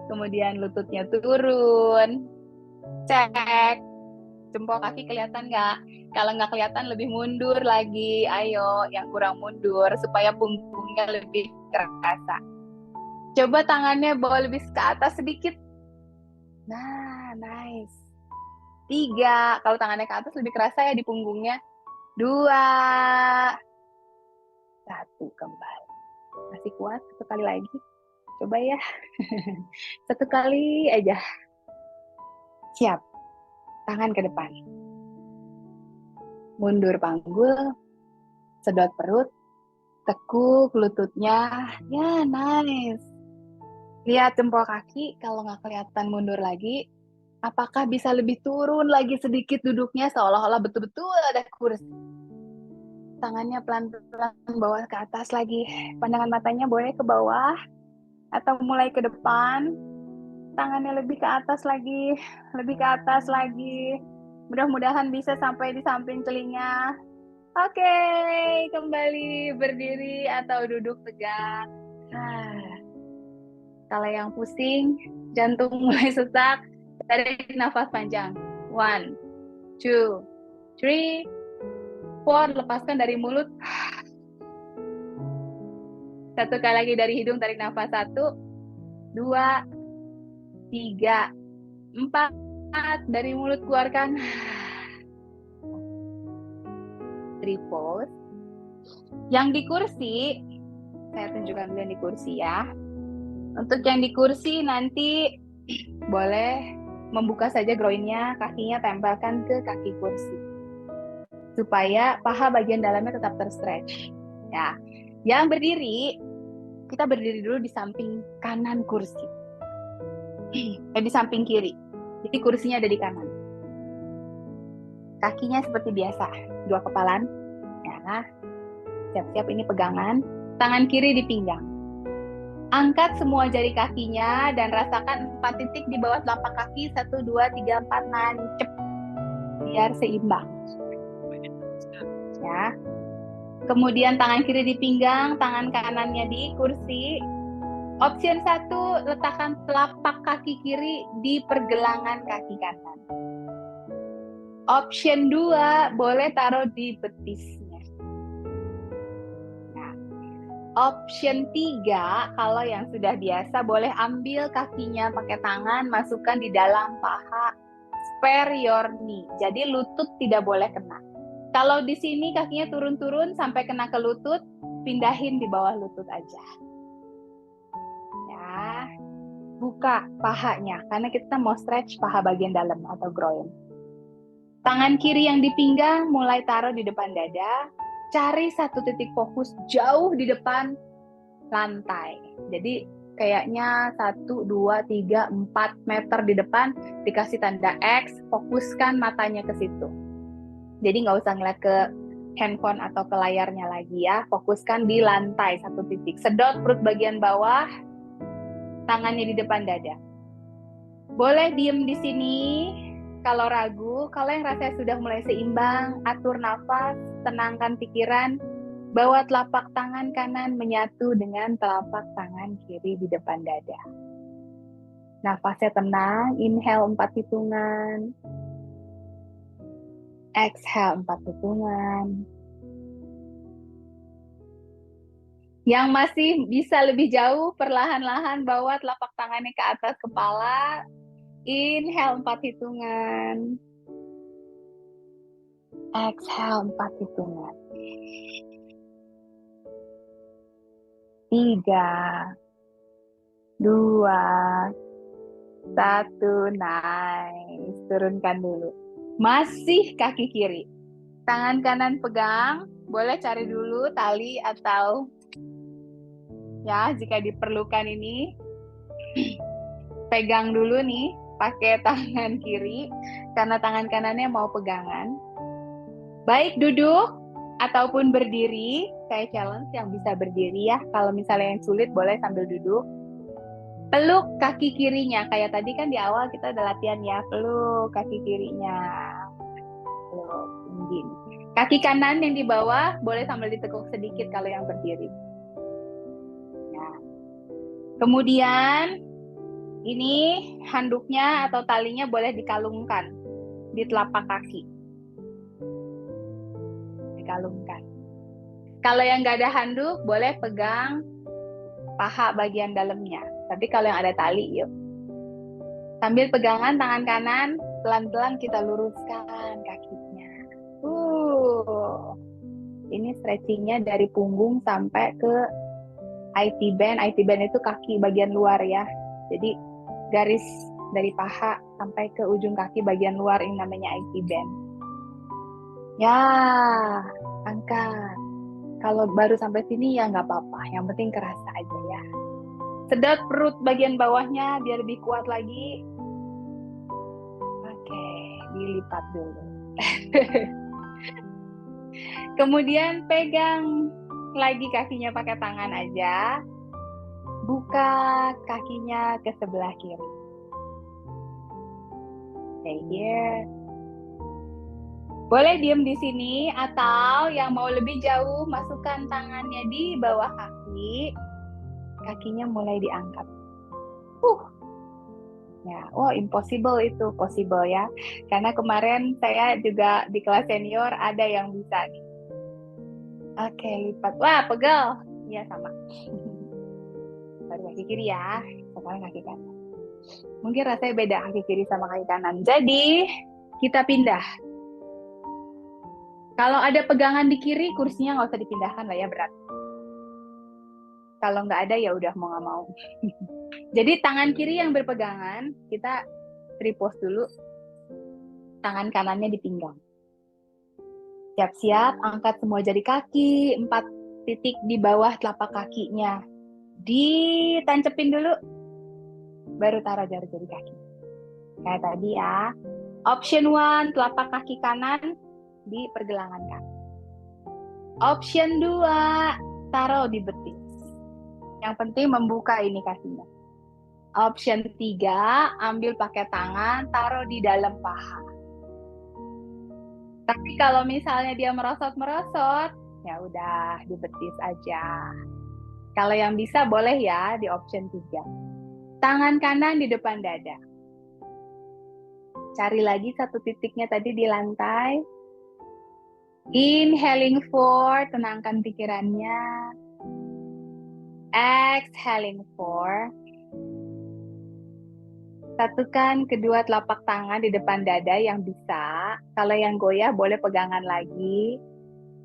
kemudian lututnya turun, cek, jempol kaki kelihatan nggak? Kalau nggak kelihatan lebih mundur lagi, ayo yang kurang mundur supaya punggungnya lebih terasa. Coba tangannya bawa lebih ke atas sedikit. Nah, nice. 3, kalau tangannya ke atas lebih kerasa ya di punggungnya. 2, 1, kembali. Masih kuat? 1 kali lagi. Coba ya. 1 kali aja. Siap. Tangan ke depan. Mundur panggul. Sedot perut. Tekuk lututnya. Ya, nice. Lihat jempol kaki. Kalau nggak kelihatan mundur lagi, apakah bisa lebih turun lagi sedikit duduknya seolah-olah betul-betul ada kursi. Tangannya pelan-pelan bawa ke atas lagi. Pandangan matanya boleh ke bawah atau mulai ke depan. Tangannya lebih ke atas lagi, lebih ke atas lagi. Mudah-mudahan bisa sampai di samping telinga. Oke, kembali berdiri atau duduk tegak. Kalau yang pusing, jantung mulai sesak, tarik nafas panjang. 1, 2, 3, 4, lepaskan dari mulut. 1 kali lagi dari hidung, tarik nafas. 1, 2, 3, 4, dari mulut keluarkan. Tripod. Yang di kursi, saya tunjukkan dulu yang di kursi ya. Untuk yang di kursi nanti boleh membuka saja groinnya, kakinya tempelkan ke kaki kursi. Supaya paha bagian dalamnya tetap terstretch. Ya. Yang berdiri, kita berdiri dulu di samping kanan kursi. Di samping kiri. Jadi kursinya ada di kanan. Kakinya seperti biasa, 2 kepalan. Ya. Siap-siap ini pegangan. Tangan kiri di pinggang. Angkat semua jari kakinya dan rasakan 4 titik di bawah telapak kaki. 1, 2, 3, 4, nancep. Biar seimbang. Ya. Kemudian tangan kiri di pinggang, tangan kanannya di kursi. Option 1, letakkan telapak kaki kiri di pergelangan kaki kanan. Option 2, boleh taruh di betisnya. Nah, option 3, kalau yang sudah biasa, boleh ambil kakinya pakai tangan, masukkan di dalam paha, spare your knee. Jadi lutut tidak boleh kena. Kalau di sini kakinya turun-turun sampai kena ke lutut, pindahin di bawah lutut aja. Ya, buka pahanya, karena kita mau stretch paha bagian dalam atau groin. Tangan kiri yang di pinggang mulai taruh di depan dada. Cari satu titik fokus jauh di depan lantai. Jadi kayaknya 1, 2, 3, 4 meter di depan, dikasih tanda X, fokuskan matanya ke situ. Jadi nggak usah ngeliat ke handphone atau ke layarnya lagi ya. Fokuskan di lantai satu titik. Sedot perut bagian bawah, tangannya di depan dada. Boleh diem di sini kalau ragu. Kalau yang rasanya sudah mulai seimbang, atur nafas, tenangkan pikiran, bawa telapak tangan kanan menyatu dengan telapak tangan kiri di depan dada. Nafasnya tenang, inhale 4 hitungan, exhale 4 hitungan. Yang masih bisa lebih jauh, perlahan-lahan bawa telapak tangannya ke atas kepala. Inhale 4 hitungan. Exhale 4 hitungan. 3, 2, 1, nice. Turunkan dulu. Masih kaki kiri. Tangan kanan pegang, boleh cari dulu tali atau ya jika diperlukan ini. Pegang dulu nih pakai tangan kiri karena tangan kanannya mau pegangan. Baik duduk ataupun berdiri, saya challenge yang bisa berdiri ya. Kalau misalnya yang sulit boleh sambil duduk. Peluk kaki kirinya, kayak tadi kan di awal kita udah latihan ya, peluk kaki kirinya. Peluk, gini. Kaki kanan yang di bawah boleh sambil ditekuk sedikit kalau yang berdiri. Nah. Kemudian ini handuknya atau talinya boleh dikalungkan di telapak kaki. Dikalungkan. Kalau yang nggak ada handuk, boleh pegang paha bagian dalamnya. Tapi kalau yang ada tali, yuk. Sambil pegangan tangan kanan, pelan-pelan kita luruskan kakinya. Ini stretchingnya dari punggung sampai ke IT band. IT band itu kaki bagian luar ya. Jadi garis dari paha sampai ke ujung kaki bagian luar ini namanya IT band. Ya, angkat. Kalau baru sampai sini ya nggak apa-apa. Yang penting kerasa aja ya. Sedot perut bagian bawahnya biar lebih kuat lagi. Oke, dilipat dulu. Kemudian pegang lagi kakinya pakai tangan aja. Buka kakinya ke sebelah kiri. Stay here. Boleh diem di sini atau yang mau lebih jauh masukkan tangannya di bawah kaki. Kakinya mulai diangkat. Ya, impossible itu, possible ya. Karena kemarin saya juga di kelas senior ada yang bisa nih. Oke, lipat. Wah, pegel. Iya, sama. Baru kaki kiri ya, sekarang kaki kanan. Mungkin rasanya beda kaki kiri sama kaki kanan. Jadi, kita pindah. Kalau ada pegangan di kiri, kursinya nggak usah dipindahkan lah ya, berat. Kalau nggak ada, ya udah mau nggak mau. Jadi, tangan kiri yang berpegangan, kita tripod dulu. Tangan kanannya di pinggang. Siap-siap, angkat semua jari kaki, 4 titik di bawah telapak kakinya. Ditancepin dulu, baru taruh jari-jari kaki. Kayak tadi ya. Option 1, telapak kaki kanan di pergelangan kaki. Option 2, taruh di betis. Yang penting membuka ini kakinya. Option 3, ambil pakai tangan, taruh di dalam paha. Tapi kalau misalnya dia merosot-merosot, ya udah di betis aja. Kalau yang bisa boleh ya di option 3. Tangan kanan di depan dada. Cari lagi satu titiknya tadi di lantai. Inhaling 4, tenangkan pikirannya. Exhaling 4. Satukan kedua telapak tangan di depan dada yang bisa. Kalau yang goyah boleh pegangan lagi.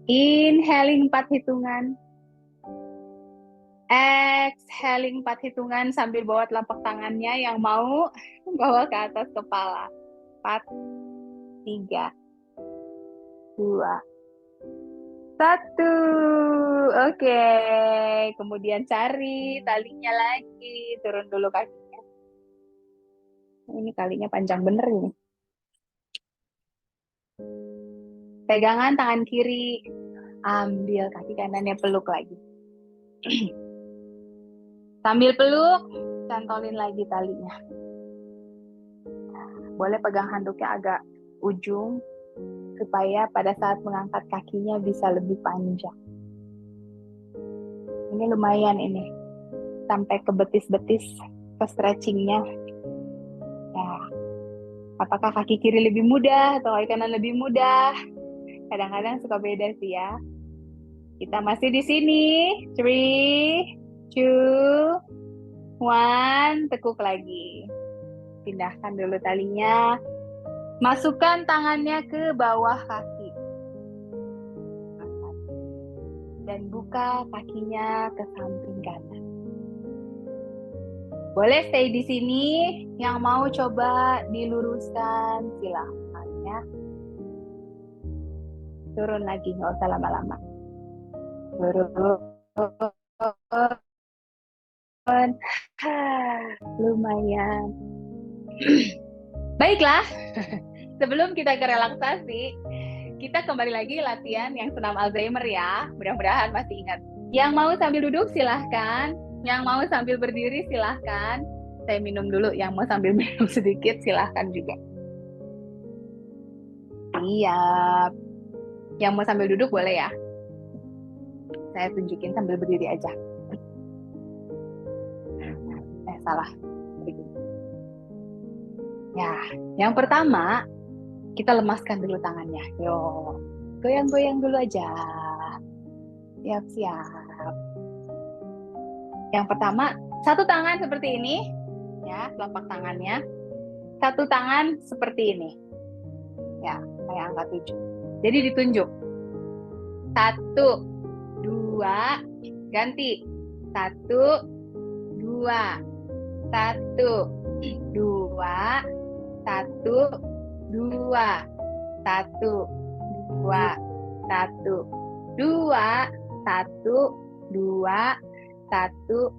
Inhaling 4 hitungan. Exhaling 4 hitungan sambil bawa telapak tangannya yang mau bawa ke atas kepala. 4, 3, 2, 1. Oke. Kemudian cari talinya lagi. Turun dulu kakinya. Ini talinya panjang bener ini. Pegangan tangan kiri. Ambil kaki kanannya, peluk lagi. Sambil peluk, cantolin lagi talinya. Boleh pegang handuknya agak ujung, supaya pada saat mengangkat kakinya bisa lebih panjang. Ini lumayan ini, sampai ke betis-betis, ke stretchingnya. Ya, apakah kaki kiri lebih mudah atau kaki kanan lebih mudah? Kadang-kadang suka beda sih ya. Kita masih di sini. 3, 2, 1, tekuk lagi. Pindahkan dulu talinya. Masukkan tangannya ke bawah kaki. Dan buka kakinya ke samping kanan. Boleh stay di sini. Yang mau coba diluruskan, silahkan ya. Turun lagi, nggak usah lama-lama. Turun. Lumayan. Baiklah, sebelum kita ke relaksasi, kita kembali lagi latihan yang senam Alzheimer ya. Mudah-mudahan masih ingat. Yang mau sambil duduk silahkan. Yang mau sambil berdiri silahkan. Saya minum dulu. Yang mau sambil minum sedikit silahkan juga. Siap. Yang mau sambil duduk boleh ya. Saya tunjukin sambil berdiri aja. Salah. Ya, yang pertama kita lemaskan dulu tangannya. Yo, goyang-goyang dulu aja. Siap-siap. Yang pertama, satu tangan seperti ini, ya, telapak tangannya. Satu tangan seperti ini, ya, kayak angka 7. Jadi ditunjuk. 1, 2, ganti. 1, 2, 1, 2, 1, 2, 1, 2, 1, 2, 1, 2, 1,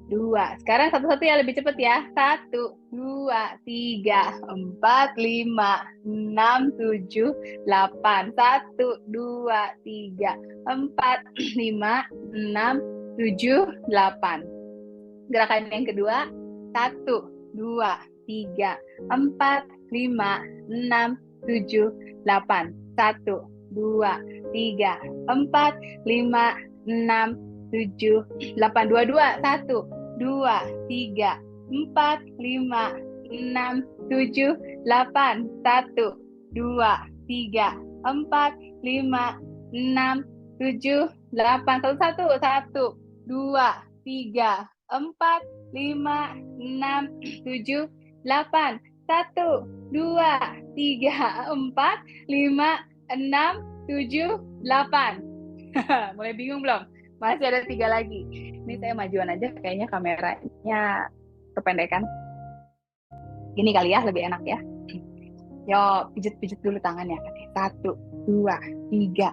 2. Sekarang satu-satu ya, lebih cepat ya. 1, 2, 3, 4, 5, 6, 7, 8. 1, 2, 3, 4, 5, 6, 7, 8. Gerakan yang kedua, 1, 2, 3, 4, 5, 6, 7, 8. 1, 2, 3, 4, 5, 6, 7, 8. 2, 1, 2, 3, 4, 5, 6, 7, 8. 1, 2, 3, 4, 5, 6, 7, 8. 1, 1, 2, 3, 4, 5, 6, 7, 8. 1, 2, 3, 4, 5, 6, 7, 8. Mulai bingung belum? Masih ada 3 lagi. Ini saya majuan aja, kayaknya kameranya kependekan. Gini kali ya, lebih enak ya. Yo, pijit-pijit dulu tangannya. 1, 2, 3,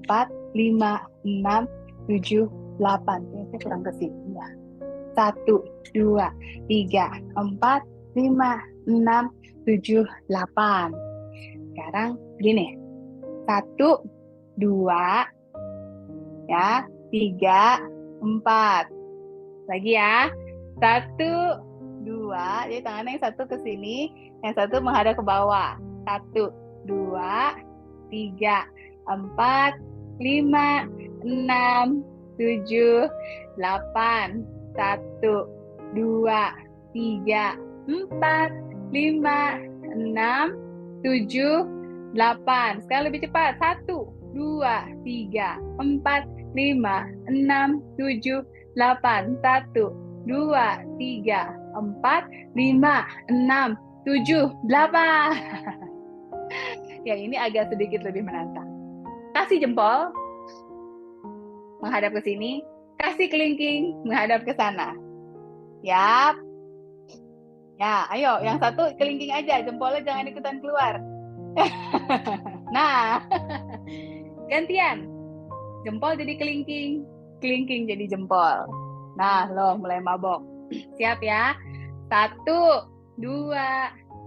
4, 5, 6, 7, 8. Ini saya kurang ke sini ya. 1, 2, 3, 4, 5, 6, 7, 8. Sekarang gini. 1, 2, ya, 3, 4. Lagi ya. 1, 2. Jadi tangannya yang satu ke sini, yang satu menghadap ke bawah. 1, 2, 3, 4, 5, 6, 7, 8. 1, 2, 3, 4, 5, 6, 7, 8. Sekarang lebih cepat. 1, 2, 3, 4, 5, 6, 7, 8. 1, 2, 3, 4, 5, 6, 7, 8. Yang ini agak sedikit lebih menantang. Kasih jempol menghadap ke sini, kasih kelingking menghadap ke sana. Yap. Ya, ayo, yang satu kelingking aja, jempolnya jangan ikutan keluar. Nah, gantian. Jempol jadi kelingking, kelingking jadi jempol. Nah, lo mulai mabok. Siap ya? 1, 2,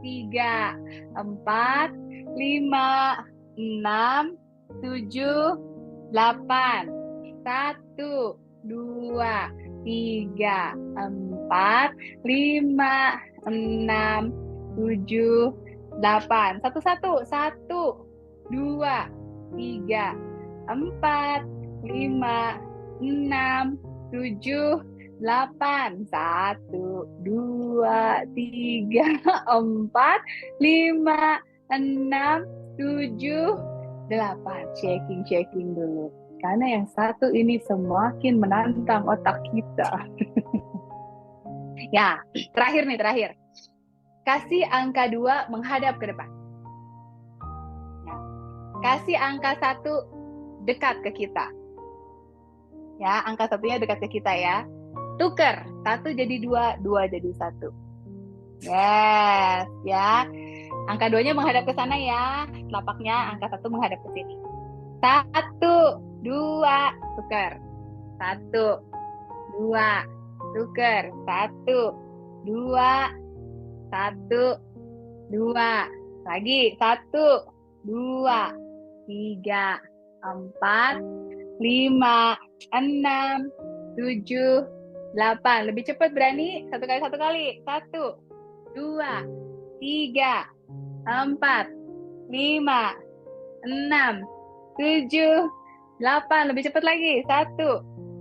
3, 4, 5, 6, 7, 8. 1, 2, 3, 4, 5, 6, 7, 8. Satu-satu. 1, 2, 3, 4, 5, 6, 7, 8. 1, 2, 3, 4, 5, 6, 7, 8. Shaking dulu. Karena yang satu ini semakin menantang otak kita. Ya, terakhir. Kasih angka 2 menghadap ke depan. Ya. Kasih angka 1 dekat ke kita. Ya, angka 1-nya dekat ke kita ya. Tuker, 1 jadi 2, 2 jadi 1. Yes, ya. Angka 2-nya menghadap ke sana ya. Telapaknya angka 1 menghadap ke sini. 1, 2, tuker. 1, 2, tuker. 1, 2, 1, 2. Lagi 1, 2, 3, 4, 5, 6, 7, 8. Lebih cepat berani? Satu kali. 1, 2, 3, 4, 5, 6, 7, 8. Lebih cepat lagi. 1,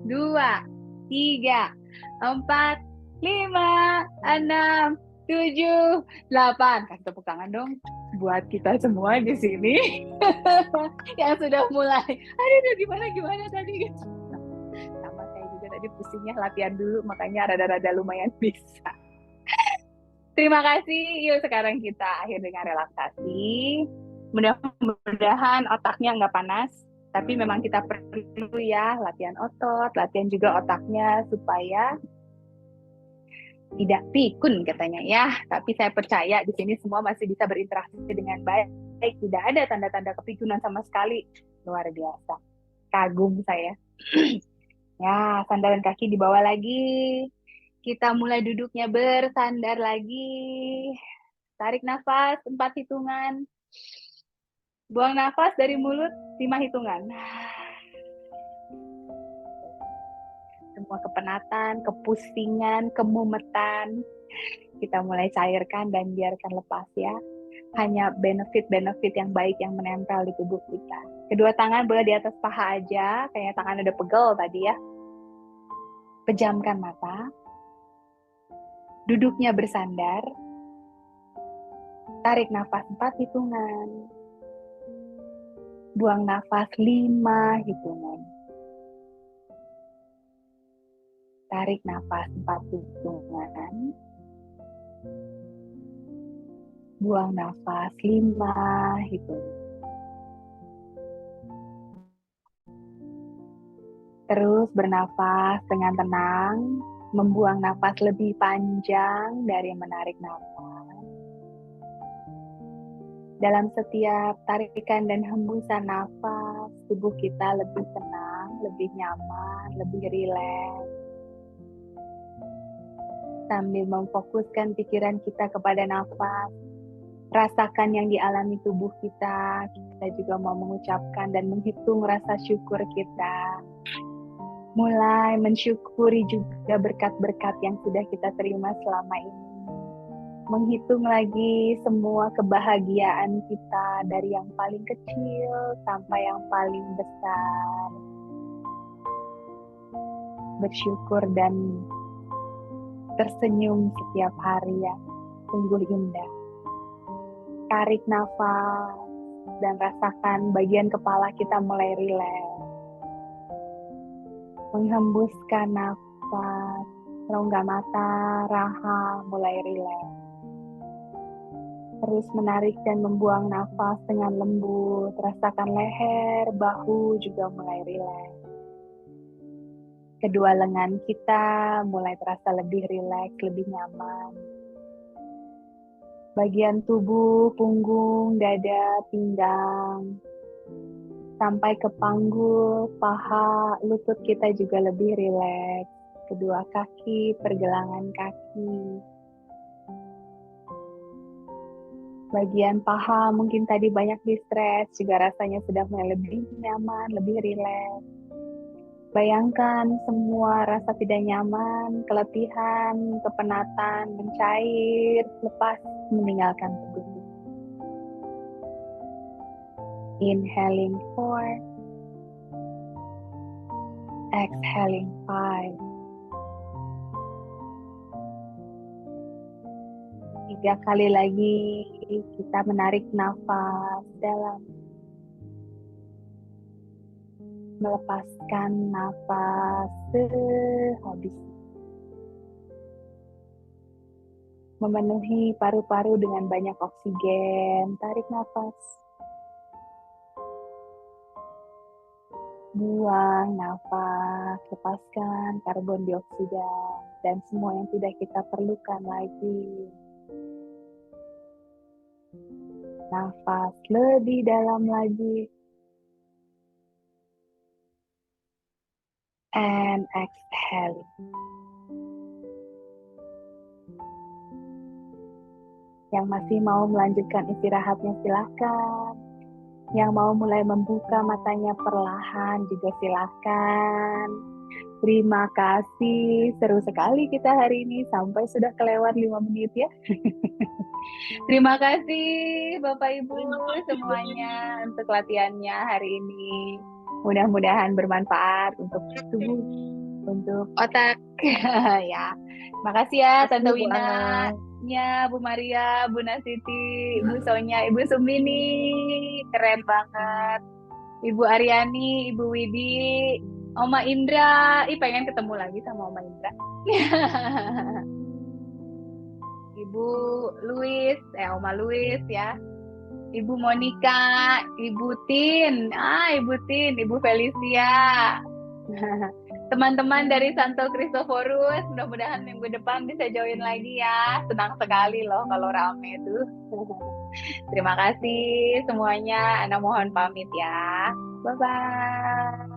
2, 3, 4, 5, 6, 7, 8. Kasih tepuk tangan dong buat kita semua di sini yang sudah mulai. Aduh, gimana tadi? Sama saya juga tadi pusingnya latihan dulu, makanya rada-rada lumayan bisa. Terima kasih. Yuk sekarang kita akhir dengan relaksasi. Mudah-mudahan otaknya nggak panas. Tapi memang kita perlu ya latihan otot, latihan juga otaknya supaya tidak pikun katanya ya. Tapi saya percaya di sini semua masih bisa berinteraksi dengan baik. Tidak ada tanda-tanda kepikunan sama sekali. Luar biasa. Kagum saya. Ya, sandaran kaki dibawa lagi. Kita mulai duduknya bersandar lagi. Tarik nafas 4 hitungan. Buang nafas dari mulut 5 hitungan. Semua kepenatan, kepusingan, kemumetan, kita mulai cairkan dan biarkan lepas ya. Hanya benefit-benefit yang baik yang menempel di tubuh kita. Kedua tangan boleh di atas paha aja, kayaknya tangan udah pegel tadi ya. Pejamkan mata. Duduknya bersandar. Tarik nafas 4 hitungan. Buang nafas 5 hitungan. Tarik nafas 4 hitungan. Buang nafas 5 hitungan. Terus bernafas dengan tenang, membuang nafas lebih panjang dari menarik nafas. Dalam setiap tarikan dan hembusan nafas, tubuh kita lebih tenang, lebih nyaman, lebih rileks. Sambil memfokuskan pikiran kita kepada nafas, rasakan yang dialami tubuh kita. Kita juga mau mengucapkan dan menghitung rasa syukur kita. Mulai mensyukuri juga berkat-berkat yang sudah kita terima selama ini. Menghitung lagi semua kebahagiaan kita dari yang paling kecil sampai yang paling besar. bersyukur dan tersenyum setiap hari ya. Sungguh indah. Tarik nafas dan rasakan bagian kepala kita mulai rileks. Menghembuskan nafas, rongga mata, rahang mulai rileks. Terus menarik dan membuang nafas dengan lembut. Rasakan leher, bahu juga mulai rileks. Kedua lengan kita mulai terasa lebih rileks, lebih nyaman. Bagian tubuh, punggung, dada, pinggang, sampai ke panggul, paha, lutut kita juga lebih rileks. Kedua kaki, pergelangan kaki. Bagian paha mungkin tadi banyak di-stretch, juga rasanya sudah mulai lebih nyaman, lebih rileks. Bayangkan semua rasa tidak nyaman, keletihan, kepenatan, mencair, lepas meninggalkan tubuh. Inhaling 4, exhaling 5. 3 kali lagi kita menarik nafas dalam. Melepaskan nafas sehabis. Memenuhi paru-paru dengan banyak oksigen. Tarik nafas. Buang nafas. Lepaskan karbon dioksida dan semua yang tidak kita perlukan lagi. Nafas lebih dalam lagi. And exhale. Yang masih mau melanjutkan istirahatnya silakan. Yang mau mulai membuka matanya perlahan juga silakan. Terima kasih, seru sekali kita hari ini sampai sudah kelewat 5 menit ya. Terima kasih Bapak Ibu semuanya untuk latihannya hari ini. Mudah-mudahan bermanfaat untuk tubuh, untuk otak. Ya, makasih ya Tante Wina, ya Bu Maria, Bu Nasiti, Ibu Sonya, Ibu Sumini, keren banget. Ibu Aryani, Ibu Widi, Oma Indra, pengen ketemu lagi sama Oma Indra. Ibu Louis, Oma Louis ya. Ibu Monica, Ibu Tin, Ibu Tin, Ibu Felicia. Teman-teman dari Santo Kristoforus, mudah-mudahan minggu depan bisa join lagi ya. Senang sekali loh kalau rame itu. Terima kasih semuanya. Ana mohon pamit ya. Bye-bye.